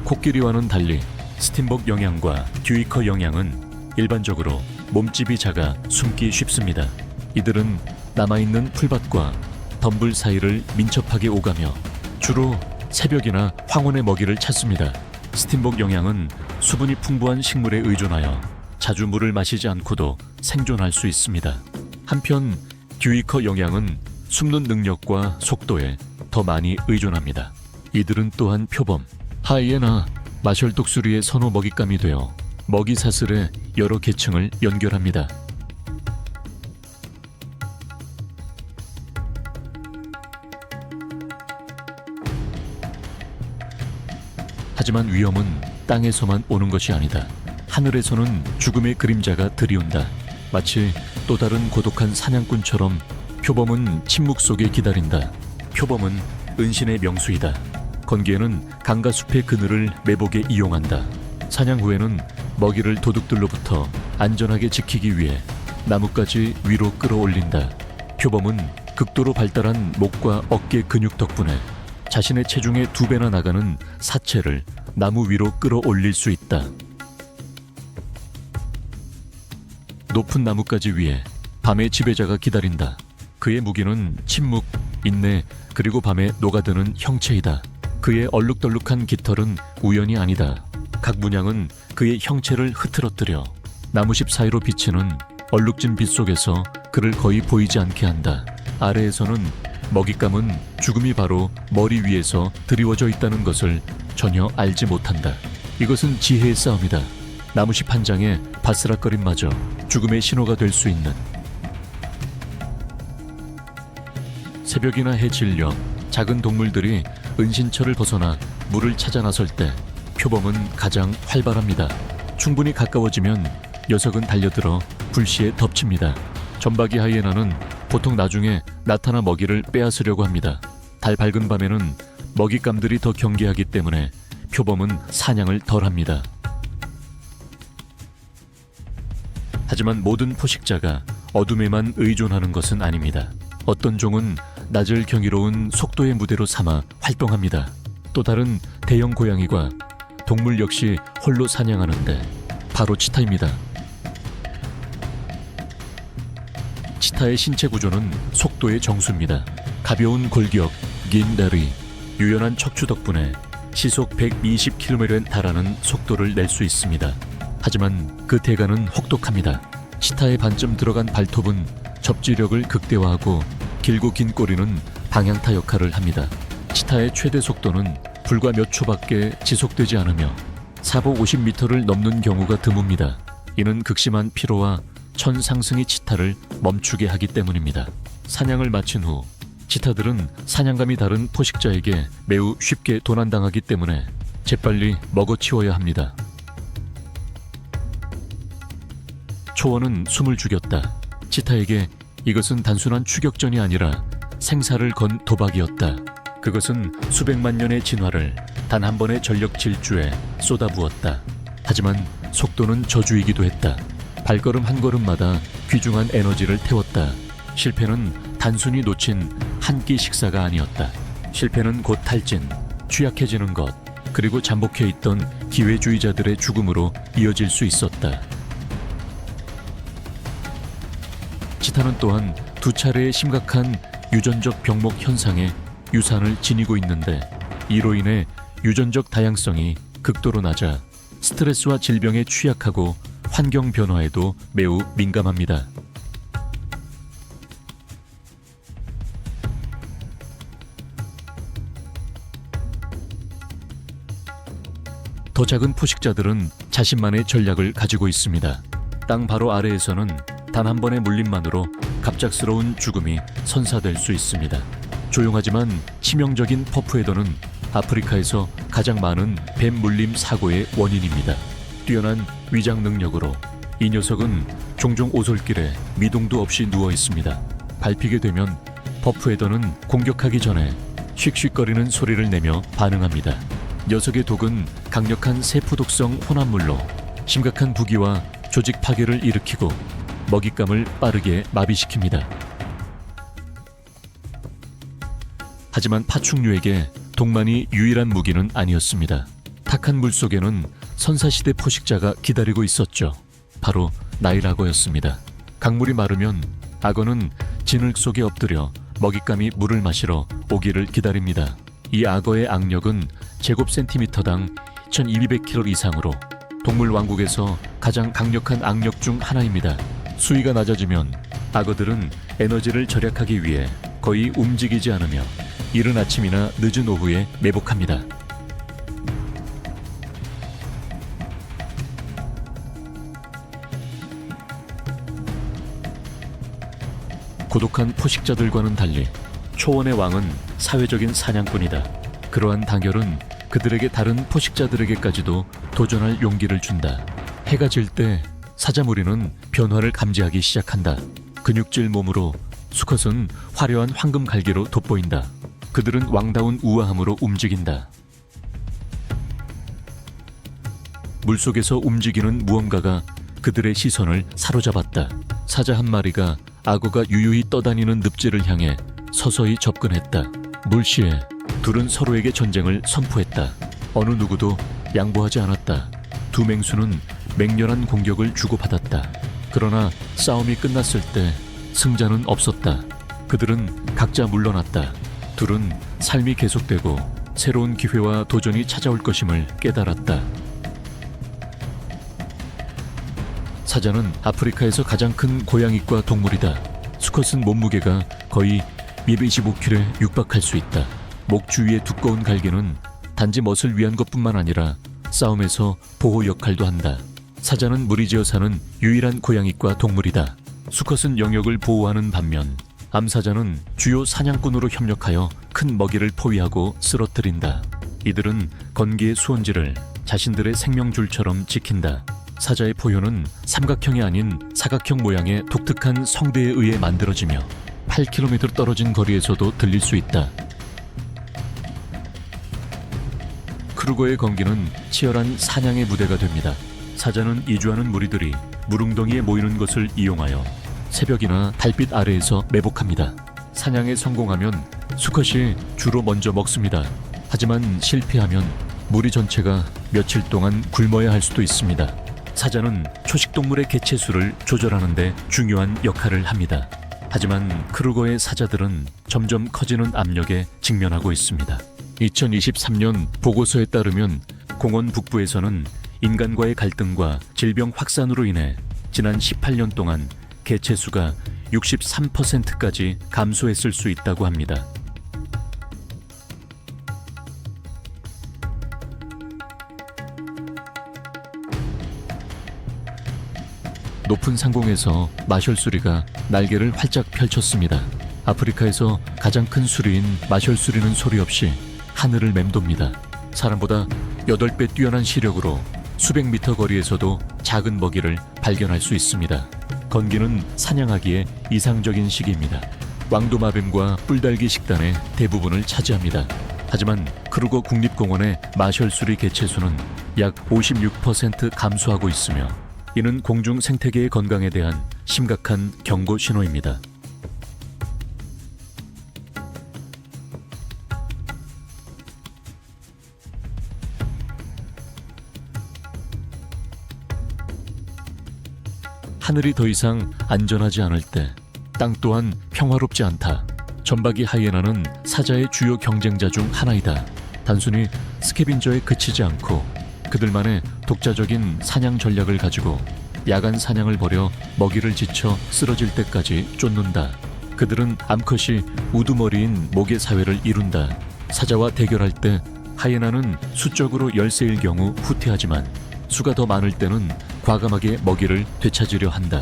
코끼리와는 달리 스팀복 영양과 듀이커 영양은 일반적으로 몸집이 작아 숨기 쉽습니다. 이들은 남아있는 풀밭과 덤불 사이를 민첩하게 오가며 주로 새벽이나 황혼의 먹이를 찾습니다. 스팀복 영양은 수분이 풍부한 식물에 의존하여 자주 물을 마시지 않고도 생존할 수 있습니다. 한편 듀이커 영양은 숨는 능력과 속도에 더 많이 의존합니다. 이들은 또한 표범, 하이에나, 마셜독수리의 선호 먹잇감이 되어 먹이 사슬의 여러 계층을 연결합니다. 하지만 위험은 땅에서만 오는 것이 아니다. 하늘에서는 죽음의 그림자가 들이온다. 마치 또 다른 고독한 사냥꾼처럼 표범은 침묵 속에 기다린다. 표범은 은신의 명수이다. 건기에는 강과 숲의 그늘을 매복에 이용한다. 사냥 후에는 먹이를 도둑들로부터 안전하게 지키기 위해 나뭇가지 위로 끌어올린다. 표범은 극도로 발달한 목과 어깨 근육 덕분에 자신의 체중의 2배나 나가는 사체를 나무 위로 끌어올릴 수 있다. 높은 나뭇가지 위에 밤의 지배자가 기다린다. 그의 무기는 침묵, 인내, 그리고 밤에 녹아드는 형체이다. 그의 얼룩덜룩한 깃털은 우연이 아니다. 각 문양은 그의 형체를 흐트러뜨려 나무십 사이로 비치는 얼룩진 빛 속에서 그를 거의 보이지 않게 한다. 아래에서는 먹잇감은 죽음이 바로 머리 위에서 드리워져 있다는 것을 전혀 알지 못한다. 이것은 지혜의 싸움이다. 나무십 한 장의 바스락거림마저 죽음의 신호가 될 수 있는. 새벽이나 해 질려 작은 동물들이 은신처를 벗어나 물을 찾아 나설 때 표범은 가장 활발합니다. 충분히 가까워지면 녀석은 달려들어 불시에 덮칩니다. 점박이 하이에나는 보통 나중에 나타나 먹이를 빼앗으려고 합니다. 달 밝은 밤에는 먹잇감들이 더 경계하기 때문에 표범은 사냥을 덜합니다. 하지만 모든 포식자가 어둠에만 의존하는 것은 아닙니다. 어떤 종은 낮을 경이로운 속도의 무대로 삼아 활동합니다. 또 다른 대형 고양이과 동물 역시 홀로 사냥하는데 바로 치타입니다. 치타의 신체 구조는 속도의 정수입니다. 가벼운 골격, 긴 다리, 유연한 척추 덕분에 시속 120km에 달하는 속도를 낼 수 있습니다. 하지만 그 대가는 혹독합니다. 치타의 반쯤 들어간 발톱은 접지력을 극대화하고 길고 긴 꼬리는 방향타 역할을 합니다. 치타의 최대 속도는 불과 몇 초밖에 지속되지 않으며 사복 50m를 넘는 경우가 드뭅니다. 이는 극심한 피로와 천 상승이 치타를 멈추게 하기 때문입니다. 사냥을 마친 후 치타들은 사냥감이 다른 포식자에게 매우 쉽게 도난당하기 때문에 재빨리 먹어치워야 합니다. 초원은 숨을 죽였다. 치타에게 이것은 단순한 추격전이 아니라 생사를 건 도박이었다. 그것은 수백만 년의 진화를 단 한 번의 전력 질주에 쏟아부었다. 하지만 속도는 저주이기도 했다. 발걸음 한 걸음마다 귀중한 에너지를 태웠다. 실패는 단순히 놓친 한 끼 식사가 아니었다. 실패는 곧 탈진, 취약해지는 것, 그리고 잠복해 있던 기회주의자들의 죽음으로 이어질 수 있었다. 치타는 또한 2차례의 심각한 유전적 병목 현상에 유산을 지니고 있는데 이로 인해 유전적 다양성이 극도로 낮아 스트레스와 질병에 취약하고 환경 변화에도 매우 민감합니다. 더 작은 포식자들은 자신만의 전략을 가지고 있습니다. 땅 바로 아래에서는 단 한 번의 물림만으로 갑작스러운 죽음이 선사될 수 있습니다. 조용하지만 치명적인 퍼프헤더는 아프리카에서 가장 많은 뱀 물림 사고의 원인입니다. 뛰어난 위장 능력으로 이 녀석은 종종 오솔길에 미동도 없이 누워 있습니다. 밟히게 되면 퍼프헤더는 공격하기 전에 쉭쉭거리는 소리를 내며 반응합니다. 녀석의 독은 강력한 세포독성 혼합물로 심각한 부기와 조직 파괴를 일으키고 먹잇감을 빠르게 마비시킵니다. 하지만 파충류에게 독만이 유일한 무기는 아니었습니다. 탁한 물속에는 선사시대 포식자가 기다리고 있었죠. 바로 나일악어였습니다. 강물이 마르면 악어는 진흙 속에 엎드려 먹잇감이 물을 마시러 오기를 기다립니다. 이 악어의 악력은 제곱센티미터당 1200kg 이상으로 동물 왕국에서 가장 강력한 악력 중 하나입니다. 수위가 낮아지면 악어들은 에너지를 절약하기 위해 거의 움직이지 않으며 이른 아침이나 늦은 오후에 매복합니다. 고독한 포식자들과는 달리 초원의 왕은 사회적인 사냥꾼이다. 그러한 단결은 그들에게 다른 포식자들에게까지도 도전할 용기를 준다. 해가 질 때 사자무리는 변화를 감지하기 시작한다. 근육질 몸으로 수컷은 화려한 황금 갈기로 돋보인다. 그들은 왕다운 우아함으로 움직인다. 물속에서 움직이는 무언가가 그들의 시선을 사로잡았다. 사자 한 마리가 악어가 유유히 떠다니는 늪지를 향해 서서히 접근했다. 물시에 둘은 서로에게 전쟁을 선포했다. 어느 누구도 양보하지 않았다. 두 맹수는 맹렬한 공격을 주고받았다. 그러나 싸움이 끝났을 때 승자는 없었다. 그들은 각자 물러났다. 둘은 삶이 계속되고 새로운 기회와 도전이 찾아올 것임을 깨달았다. 사자는 아프리카에서 가장 큰 고양이과 동물이다. 수컷은 몸무게가 거의 225kg에 육박할 수 있다. 목 주위의 두꺼운 갈기는 단지 멋을 위한 것뿐만 아니라 싸움에서 보호 역할도 한다. 사자는 무리지어 사는 유일한 고양이과 동물이다. 수컷은 영역을 보호하는 반면 암사자는 주요 사냥꾼으로 협력하여 큰 먹이를 포위하고 쓰러뜨린다. 이들은 건기의 수원지를 자신들의 생명줄처럼 지킨다. 사자의 포효는 삼각형이 아닌 사각형 모양의 독특한 성대에 의해 만들어지며 8km 떨어진 거리에서도 들릴 수 있다. 크루거의 건기는 치열한 사냥의 무대가 됩니다. 사자는 이주하는 무리들이 물웅덩이에 모이는 것을 이용하여 새벽이나 달빛 아래에서 매복합니다. 사냥에 성공하면 수컷이 주로 먼저 먹습니다. 하지만 실패하면 무리 전체가 며칠 동안 굶어야 할 수도 있습니다. 사자는 초식동물의 개체수를 조절하는 데 중요한 역할을 합니다. 하지만 크루거의 사자들은 점점 커지는 압력에 직면하고 있습니다. 2023년 보고서에 따르면 공원 북부에서는 인간과의 갈등과 질병 확산으로 인해 지난 18년 동안 개체수가 63%까지 감소했을 수 있다고 합니다. 높은 상공에서 마셜수리가 날개를 활짝 펼쳤습니다. 아프리카에서 가장 큰 수리인 마셜수리는 소리 없이 하늘을 맴돕니다. 사람보다 8배 뛰어난 시력으로 수백 미터 거리에서도 작은 먹이를 발견할 수 있습니다. 건기는 사냥하기에 이상적인 시기입니다. 왕도마뱀과 뿔달기 식단의 대부분을 차지합니다. 하지만 크루거 국립공원의 마셜수리 개체수는 약 56% 감소하고 있으며 이는 공중 생태계의 건강에 대한 심각한 경고 신호입니다. 하늘이 더 이상 안전하지 않을 때 땅 또한 평화롭지 않다. 점박이 하이에나는 사자의 주요 경쟁자 중 하나이다. 단순히 스캐빈저에 그치지 않고 그들만의 독자적인 사냥 전략을 가지고 야간 사냥을 벌여 먹이를 지쳐 쓰러질 때까지 쫓는다. 그들은 암컷이 우두머리인 목의 사회를 이룬다. 사자와 대결할 때 하이에나는 수적으로 열세일 경우 후퇴하지만 수가 더 많을 때는 과감하게 먹이를 되찾으려 한다.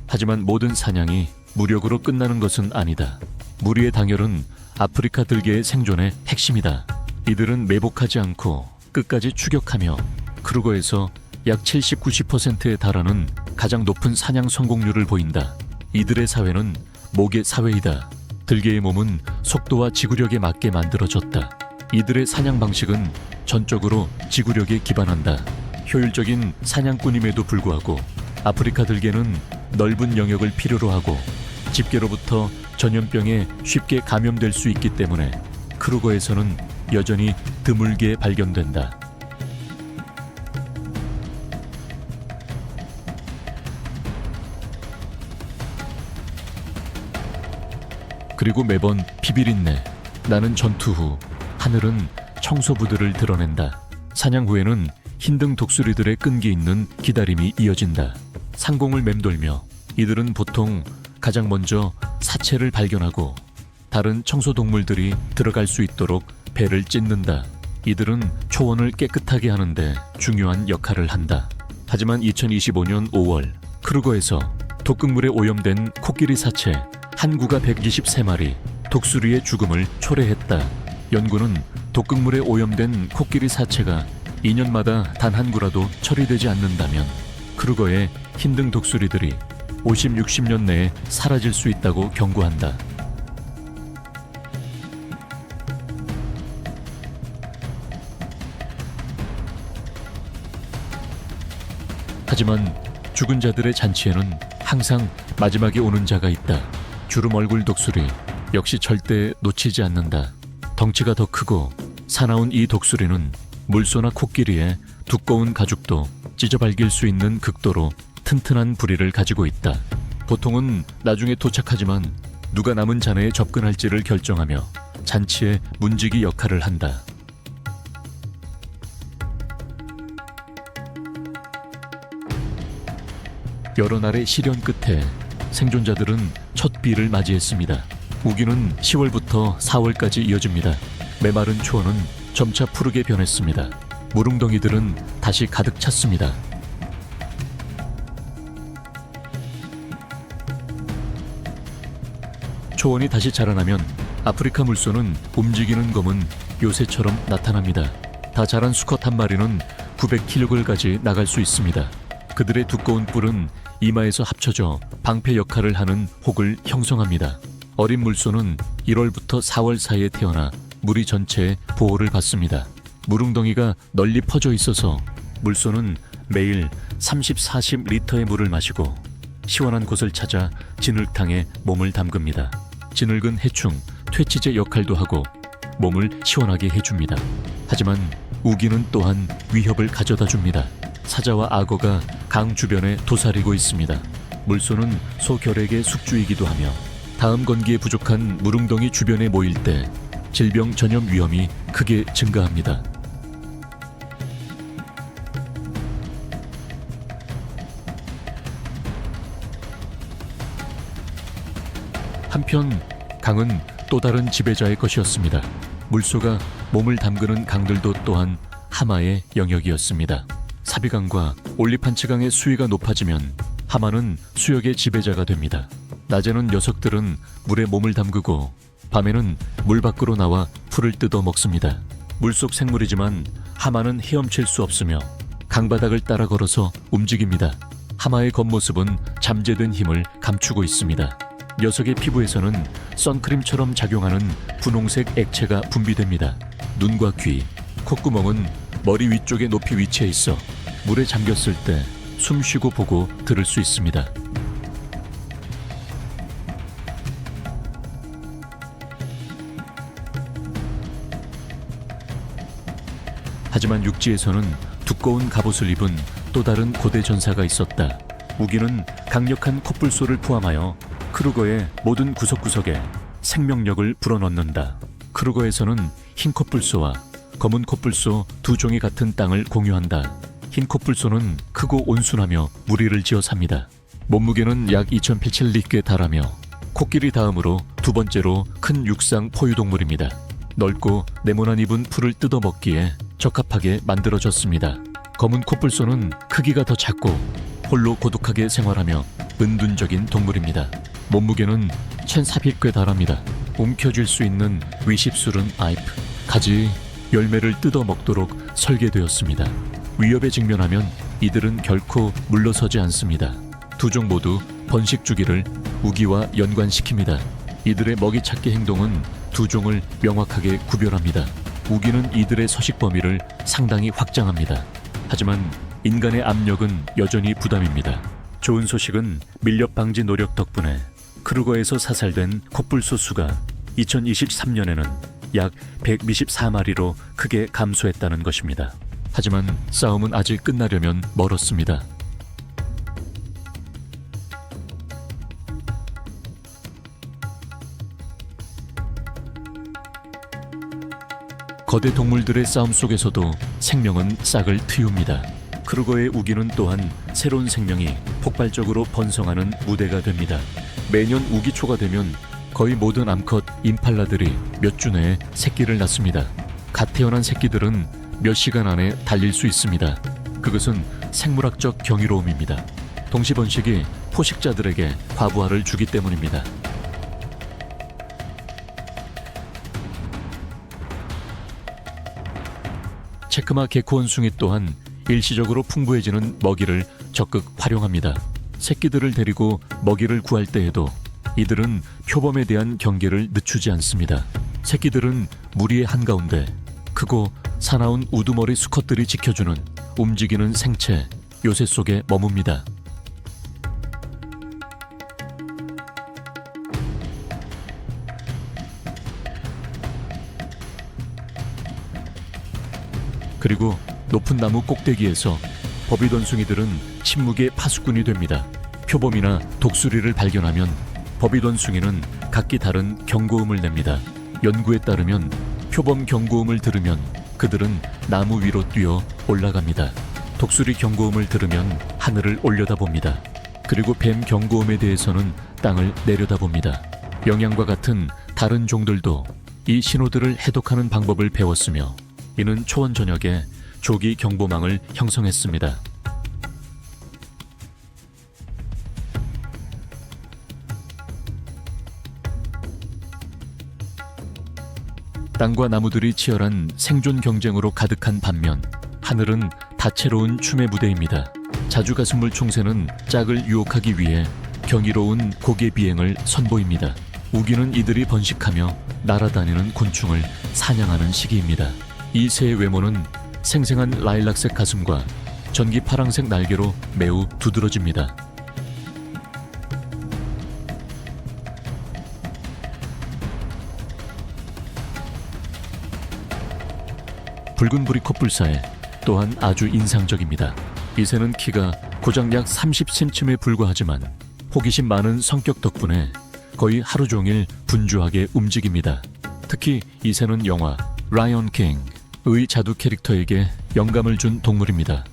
하지만 모든 사냥이 무력으로 끝나는 것은 아니다. 무리의 단결은 아프리카 들개의 생존의 핵심이다. 이들은 매복하지 않고 끝까지 추격하며 크루거에서 약 70-90%에 달하는 가장 높은 사냥 성공률을 보인다. 이들의 사회는 목의 사회이다. 들개의 몸은 속도와 지구력에 맞게 만들어졌다. 이들의 사냥 방식은 전적으로 지구력에 기반한다. 효율적인 사냥꾼임에도 불구하고 아프리카 들개는 넓은 영역을 필요로 하고 집게로부터 전염병에 쉽게 감염될 수 있기 때문에 크루거에서는 여전히 드물게 발견된다. 그리고 매번 피비린내, 나는 전투 후 하늘은 청소부들을 드러낸다. 사냥 후에는 흰등 독수리들의 끈기 있는 기다림이 이어진다. 상공을 맴돌며 이들은 보통 가장 먼저 사체를 발견하고 다른 청소동물들이 들어갈 수 있도록 배를 찢는다. 이들은 초원을 깨끗하게 하는데 중요한 역할을 한다. 하지만 2025년 5월 크루거에서 독극물에 오염된 코끼리 사체 한 구가 123마리 독수리의 죽음을 초래했다. 연구는 독극물에 오염된 코끼리 사체가 2년마다 단 한 구라도 처리되지 않는다면 크루거의 흰등 독수리들이 50-60년 내에 사라질 수 있다고 경고한다. 하지만 죽은 자들의 잔치에는 항상 마지막에 오는 자가 있다. 주름 얼굴 독수리 역시 절대 놓치지 않는다. 덩치가 더 크고 사나운 이 독수리는 물소나 코끼리의 두꺼운 가죽도 찢어발길 수 있는 극도로 튼튼한 부리를 가지고 있다. 보통은 나중에 도착하지만 누가 남은 잔해에 접근할지를 결정하며 잔치의 문지기 역할을 한다. 여러 날의 시련 끝에 생존자들은 첫 비를 맞이했습니다. 우기는 10월부터 4월까지 이어집니다. 메마른 초원은 점차 푸르게 변했습니다. 무릉덩이들은 다시 가득 찼습니다. 초원이 다시 자라나면 아프리카 물소는 움직이는 검은 요새처럼 나타납니다. 다 자란 수컷 한 마리는 900kg까지 나갈 수 있습니다. 그들의 두꺼운 뿔은 이마에서 합쳐져 방패 역할을 하는 혹을 형성합니다. 어린 물소는 1월부터 4월 사이에 태어나 무리 전체의 보호를 받습니다. 무릉덩이가 널리 퍼져 있어서 물소는 매일 30-40리터의 물을 마시고 시원한 곳을 찾아 진흙탕에 몸을 담급니다. 진흙은 해충, 퇴치제 역할도 하고 몸을 시원하게 해줍니다. 하지만 우기는 또한 위협을 가져다 줍니다. 사자와 악어가 강 주변에 도사리고 있습니다. 물소는 소 결핵의 숙주이기도 하며 다음 건기에 부족한 무릉덩이 주변에 모일 때 질병 전염 위험이 크게 증가합니다. 한편 강은 또 다른 지배자의 것이었습니다. 물소가 몸을 담그는 강들도 또한 하마의 영역이었습니다. 사비강과 올리판치강의 수위가 높아지면 하마는 수역의 지배자가 됩니다. 낮에는 녀석들은 물에 몸을 담그고 밤에는 물 밖으로 나와 풀을 뜯어 먹습니다. 물속 생물이지만 하마는 헤엄칠 수 없으며 강바닥을 따라 걸어서 움직입니다. 하마의 겉모습은 잠재된 힘을 감추고 있습니다. 녀석의 피부에서는 선크림처럼 작용하는 분홍색 액체가 분비됩니다. 눈과 귀, 콧구멍은 머리 위쪽에 높이 위치해 있어 물에 잠겼을 때 숨 쉬고 보고 들을 수 있습니다. 하지만 육지에서는 두꺼운 갑옷을 입은 또 다른 고대 전사가 있었다. 우기는 강력한 콧불소를 포함하여 크루거의 모든 구석구석에 생명력을 불어넣는다. 크루거에서는 흰 콧불소와 검은 콧불소 두 종이 같은 땅을 공유한다. 흰 콧불소는 크고 온순하며 무리를 지어 삽니다. 몸무게는 약 2087리께 달하며 코끼리 다음으로 두 번째로 큰 육상 포유동물입니다. 넓고 네모난 입은 풀을 뜯어먹기에 적합하게 만들어졌습니다. 검은 콧불소는 크기가 더 작고 홀로 고독하게 생활하며 은둔적인 동물입니다. 몸무게는 1400꽤 달합니다. 움켜쥘 수 있는 위십술은 아이프, 가지, 열매를 뜯어먹도록 설계되었습니다. 위협에 직면하면 이들은 결코 물러서지 않습니다. 두 종 모두 번식 주기를 우기와 연관시킵니다. 이들의 먹이 찾기 행동은 두 종을 명확하게 구별합니다. 우기는 이들의 서식 범위를 상당히 확장합니다. 하지만 인간의 압력은 여전히 부담입니다. 좋은 소식은 밀렵 방지 노력 덕분에 크루거에서 사살된 코뿔소 수가 2023년에는 약 124마리로 크게 감소했다는 것입니다. 하지만 싸움은 아직 끝나려면 멀었습니다. 거대 동물들의 싸움 속에서도 생명은 싹을 틔웁니다. 크루거의 우기는 또한 새로운 생명이 폭발적으로 번성하는 무대가 됩니다. 매년 우기초가 되면 거의 모든 암컷 임팔라들이 몇 주 내에 새끼를 낳습니다. 갓 태어난 새끼들은 몇 시간 안에 달릴 수 있습니다. 그것은 생물학적 경이로움입니다. 동시번식이 포식자들에게 과부하를 주기 때문입니다. 체크마 개코 원숭이 또한 일시적으로 풍부해지는 먹이를 적극 활용합니다. 새끼들을 데리고 먹이를 구할 때에도 이들은 표범에 대한 경계를 늦추지 않습니다. 새끼들은 무리의 한가운데 크고 사나운 우두머리 수컷들이 지켜주는 움직이는 생체 요새 속에 머뭅니다. 그리고 높은 나무 꼭대기에서 버빗 원숭이들은 침묵의 파수꾼이 됩니다. 표범이나 독수리를 발견하면 버빗 원숭이는 각기 다른 경고음을 냅니다. 연구에 따르면 표범 경고음을 들으면 그들은 나무 위로 뛰어 올라갑니다. 독수리 경고음을 들으면 하늘을 올려다봅니다. 그리고 뱀 경고음에 대해서는 땅을 내려다봅니다. 영양과 같은 다른 종들도 이 신호들을 해독하는 방법을 배웠으며 이는 초원 전역에 조기 경보망을 형성했습니다. 땅과 나무들이 치열한 생존 경쟁으로 가득한 반면 하늘은 다채로운 춤의 무대입니다. 자주가슴물 총새는 짝을 유혹하기 위해 경이로운 고개 비행을 선보입니다. 우기는 이들이 번식하며 날아다니는 곤충을 사냥하는 시기입니다. 이 새의 외모는 생생한 라일락색 가슴과 전기 파랑색 날개로 매우 두드러집니다. 붉은 부리 코뿔사에 또한 아주 인상적입니다. 이 새는 키가 고작 약 30cm에 불과하지만 호기심 많은 성격 덕분에 거의 하루 종일 분주하게 움직입니다. 특히 이 새는 영화 라이언 킹의 자두 캐릭터에게 영감을 준 동물입니다.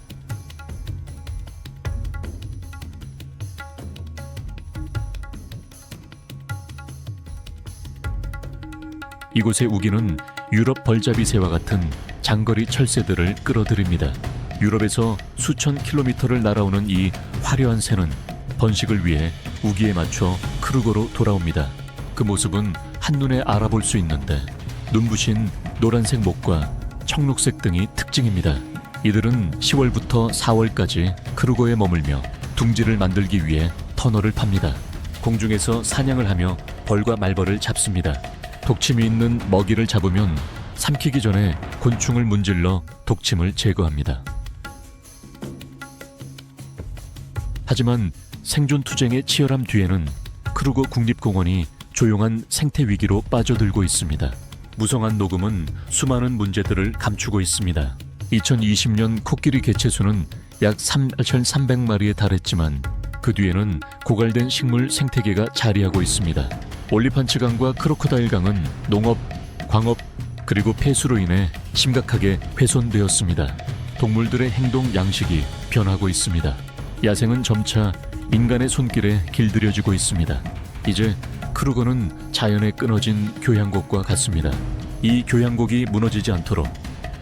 이곳의 우기는 유럽 벌잡이새와 같은 장거리 철새들을 끌어들입니다. 유럽에서 수천 킬로미터를 날아오는 이 화려한 새는 번식을 위해 우기에 맞춰 크루거로 돌아옵니다. 그 모습은 한눈에 알아볼 수 있는데 눈부신 노란색 목과 청록색 등이 특징입니다. 이들은 10월부터 4월까지 크루거에 머물며 둥지를 만들기 위해 터널을 팝니다. 공중에서 사냥을 하며 벌과 말벌을 잡습니다. 독침이 있는 먹이를 잡으면 삼키기 전에 곤충을 문질러 독침을 제거합니다. 하지만 생존 투쟁의 치열함 뒤에는 크루거 국립공원이 조용한 생태 위기로 빠져들고 있습니다. 무성한 녹음은 수많은 문제들을 감추고 있습니다. 2020년 코끼리 개체수는 약 3,300마리에 달했지만 그 뒤에는 고갈된 식물 생태계가 자리하고 있습니다. 올리판치강과 크로코다일강은 농업, 광업, 그리고 폐수로 인해 심각하게 훼손되었습니다. 동물들의 행동 양식이 변하고 있습니다. 야생은 점차 인간의 손길에 길들여지고 있습니다. 이제 크루거는 자연에 끊어진 교향곡과 같습니다. 이 교향곡이 무너지지 않도록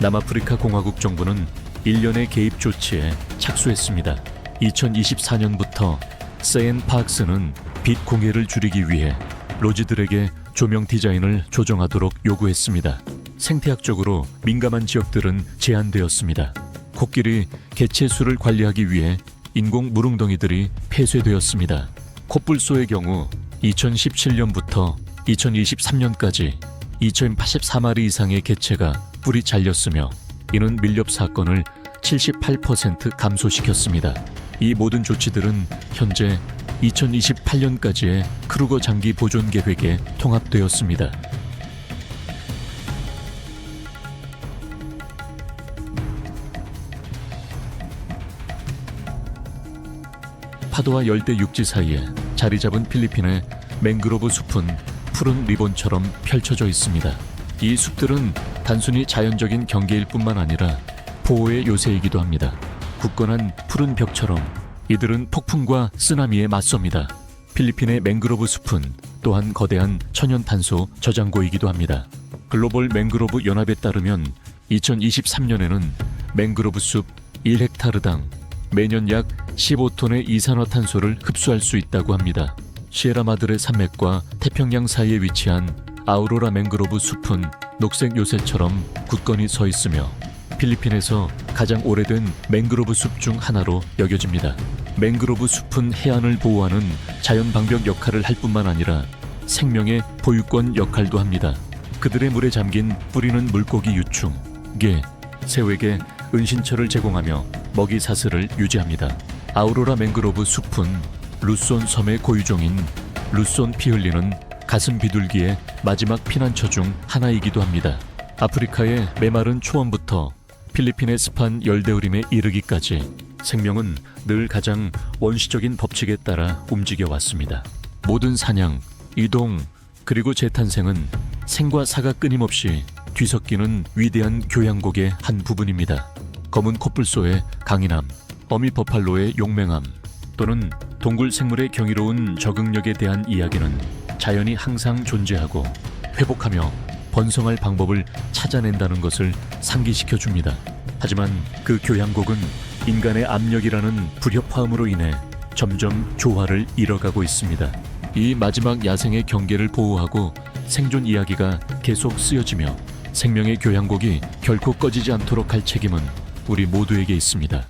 남아프리카 공화국 정부는 일련의 개입 조치에 착수했습니다. 2024년부터 세엔 파크스는 빛 공해를 줄이기 위해 로지들에게 조명 디자인을 조정하도록 요구했습니다. 생태학적으로 민감한 지역들은 제한되었습니다. 코끼리 개체 수를 관리하기 위해 인공 무릉덩이들이 폐쇄되었습니다. 코뿔소의 경우 2017년부터 2023년까지 2084마리 이상의 개체가 뿔이 잘렸으며 이는 밀렵 사건을 78% 감소시켰습니다. 이 모든 조치들은 현재 2028년까지의 크루거 장기 보존 계획에 통합되었습니다. 파도와 열대 육지 사이에 자리 잡은 필리핀의 맹그로브 숲은 푸른 리본처럼 펼쳐져 있습니다. 이 숲들은 단순히 자연적인 경계일 뿐만 아니라 보호의 요새이기도 합니다. 굳건한 푸른 벽처럼 이들은 폭풍과 쓰나미에 맞섭니다. 필리핀의 맹그로브 숲은 또한 거대한 천연 탄소 저장고이기도 합니다. 글로벌 맹그로브 연합에 따르면 2023년에는 맹그로브 숲 1헥타르당 매년 약 15톤의 이산화탄소를 흡수할 수 있다고 합니다. 시에라마드레 산맥과 태평양 사이에 위치한 아우로라 맹그로브 숲은 녹색 요새처럼 굳건히 서 있으며 필리핀에서 가장 오래된 맹그로브 숲 중 하나로 여겨집니다. 맹그로브 숲은 해안을 보호하는 자연 방벽 역할을 할 뿐만 아니라 생명의 보유권 역할도 합니다. 그들의 물에 잠긴 뿌리는 물고기 유충, 게, 새우에게 은신처를 제공하며 먹이 사슬을 유지합니다. 아우로라 맹그로브 숲은 루손 섬의 고유종인 루손 피흘리는 가슴 비둘기의 마지막 피난처 중 하나이기도 합니다. 아프리카의 메마른 초원부터 필리핀의 습한 열대우림에 이르기까지 생명은 늘 가장 원시적인 법칙에 따라 움직여 왔습니다. 모든 사냥, 이동, 그리고 재탄생은 생과 사가 끊임없이 뒤섞이는 위대한 교향곡의 한 부분입니다. 검은 코뿔소의 강인함, 어미 버팔로의 용맹함, 또는 동굴 생물의 경이로운 적응력에 대한 이야기는 자연이 항상 존재하고 회복하며 번성할 방법을 찾아낸다는 것을 상기시켜 줍니다. 하지만 그 교향곡은 인간의 압력이라는 불협화음으로 인해 점점 조화를 잃어가고 있습니다. 이 마지막 야생의 경계를 보호하고 생존 이야기가 계속 쓰여지며 생명의 교향곡이 결코 꺼지지 않도록 할 책임은 우리 모두에게 있습니다.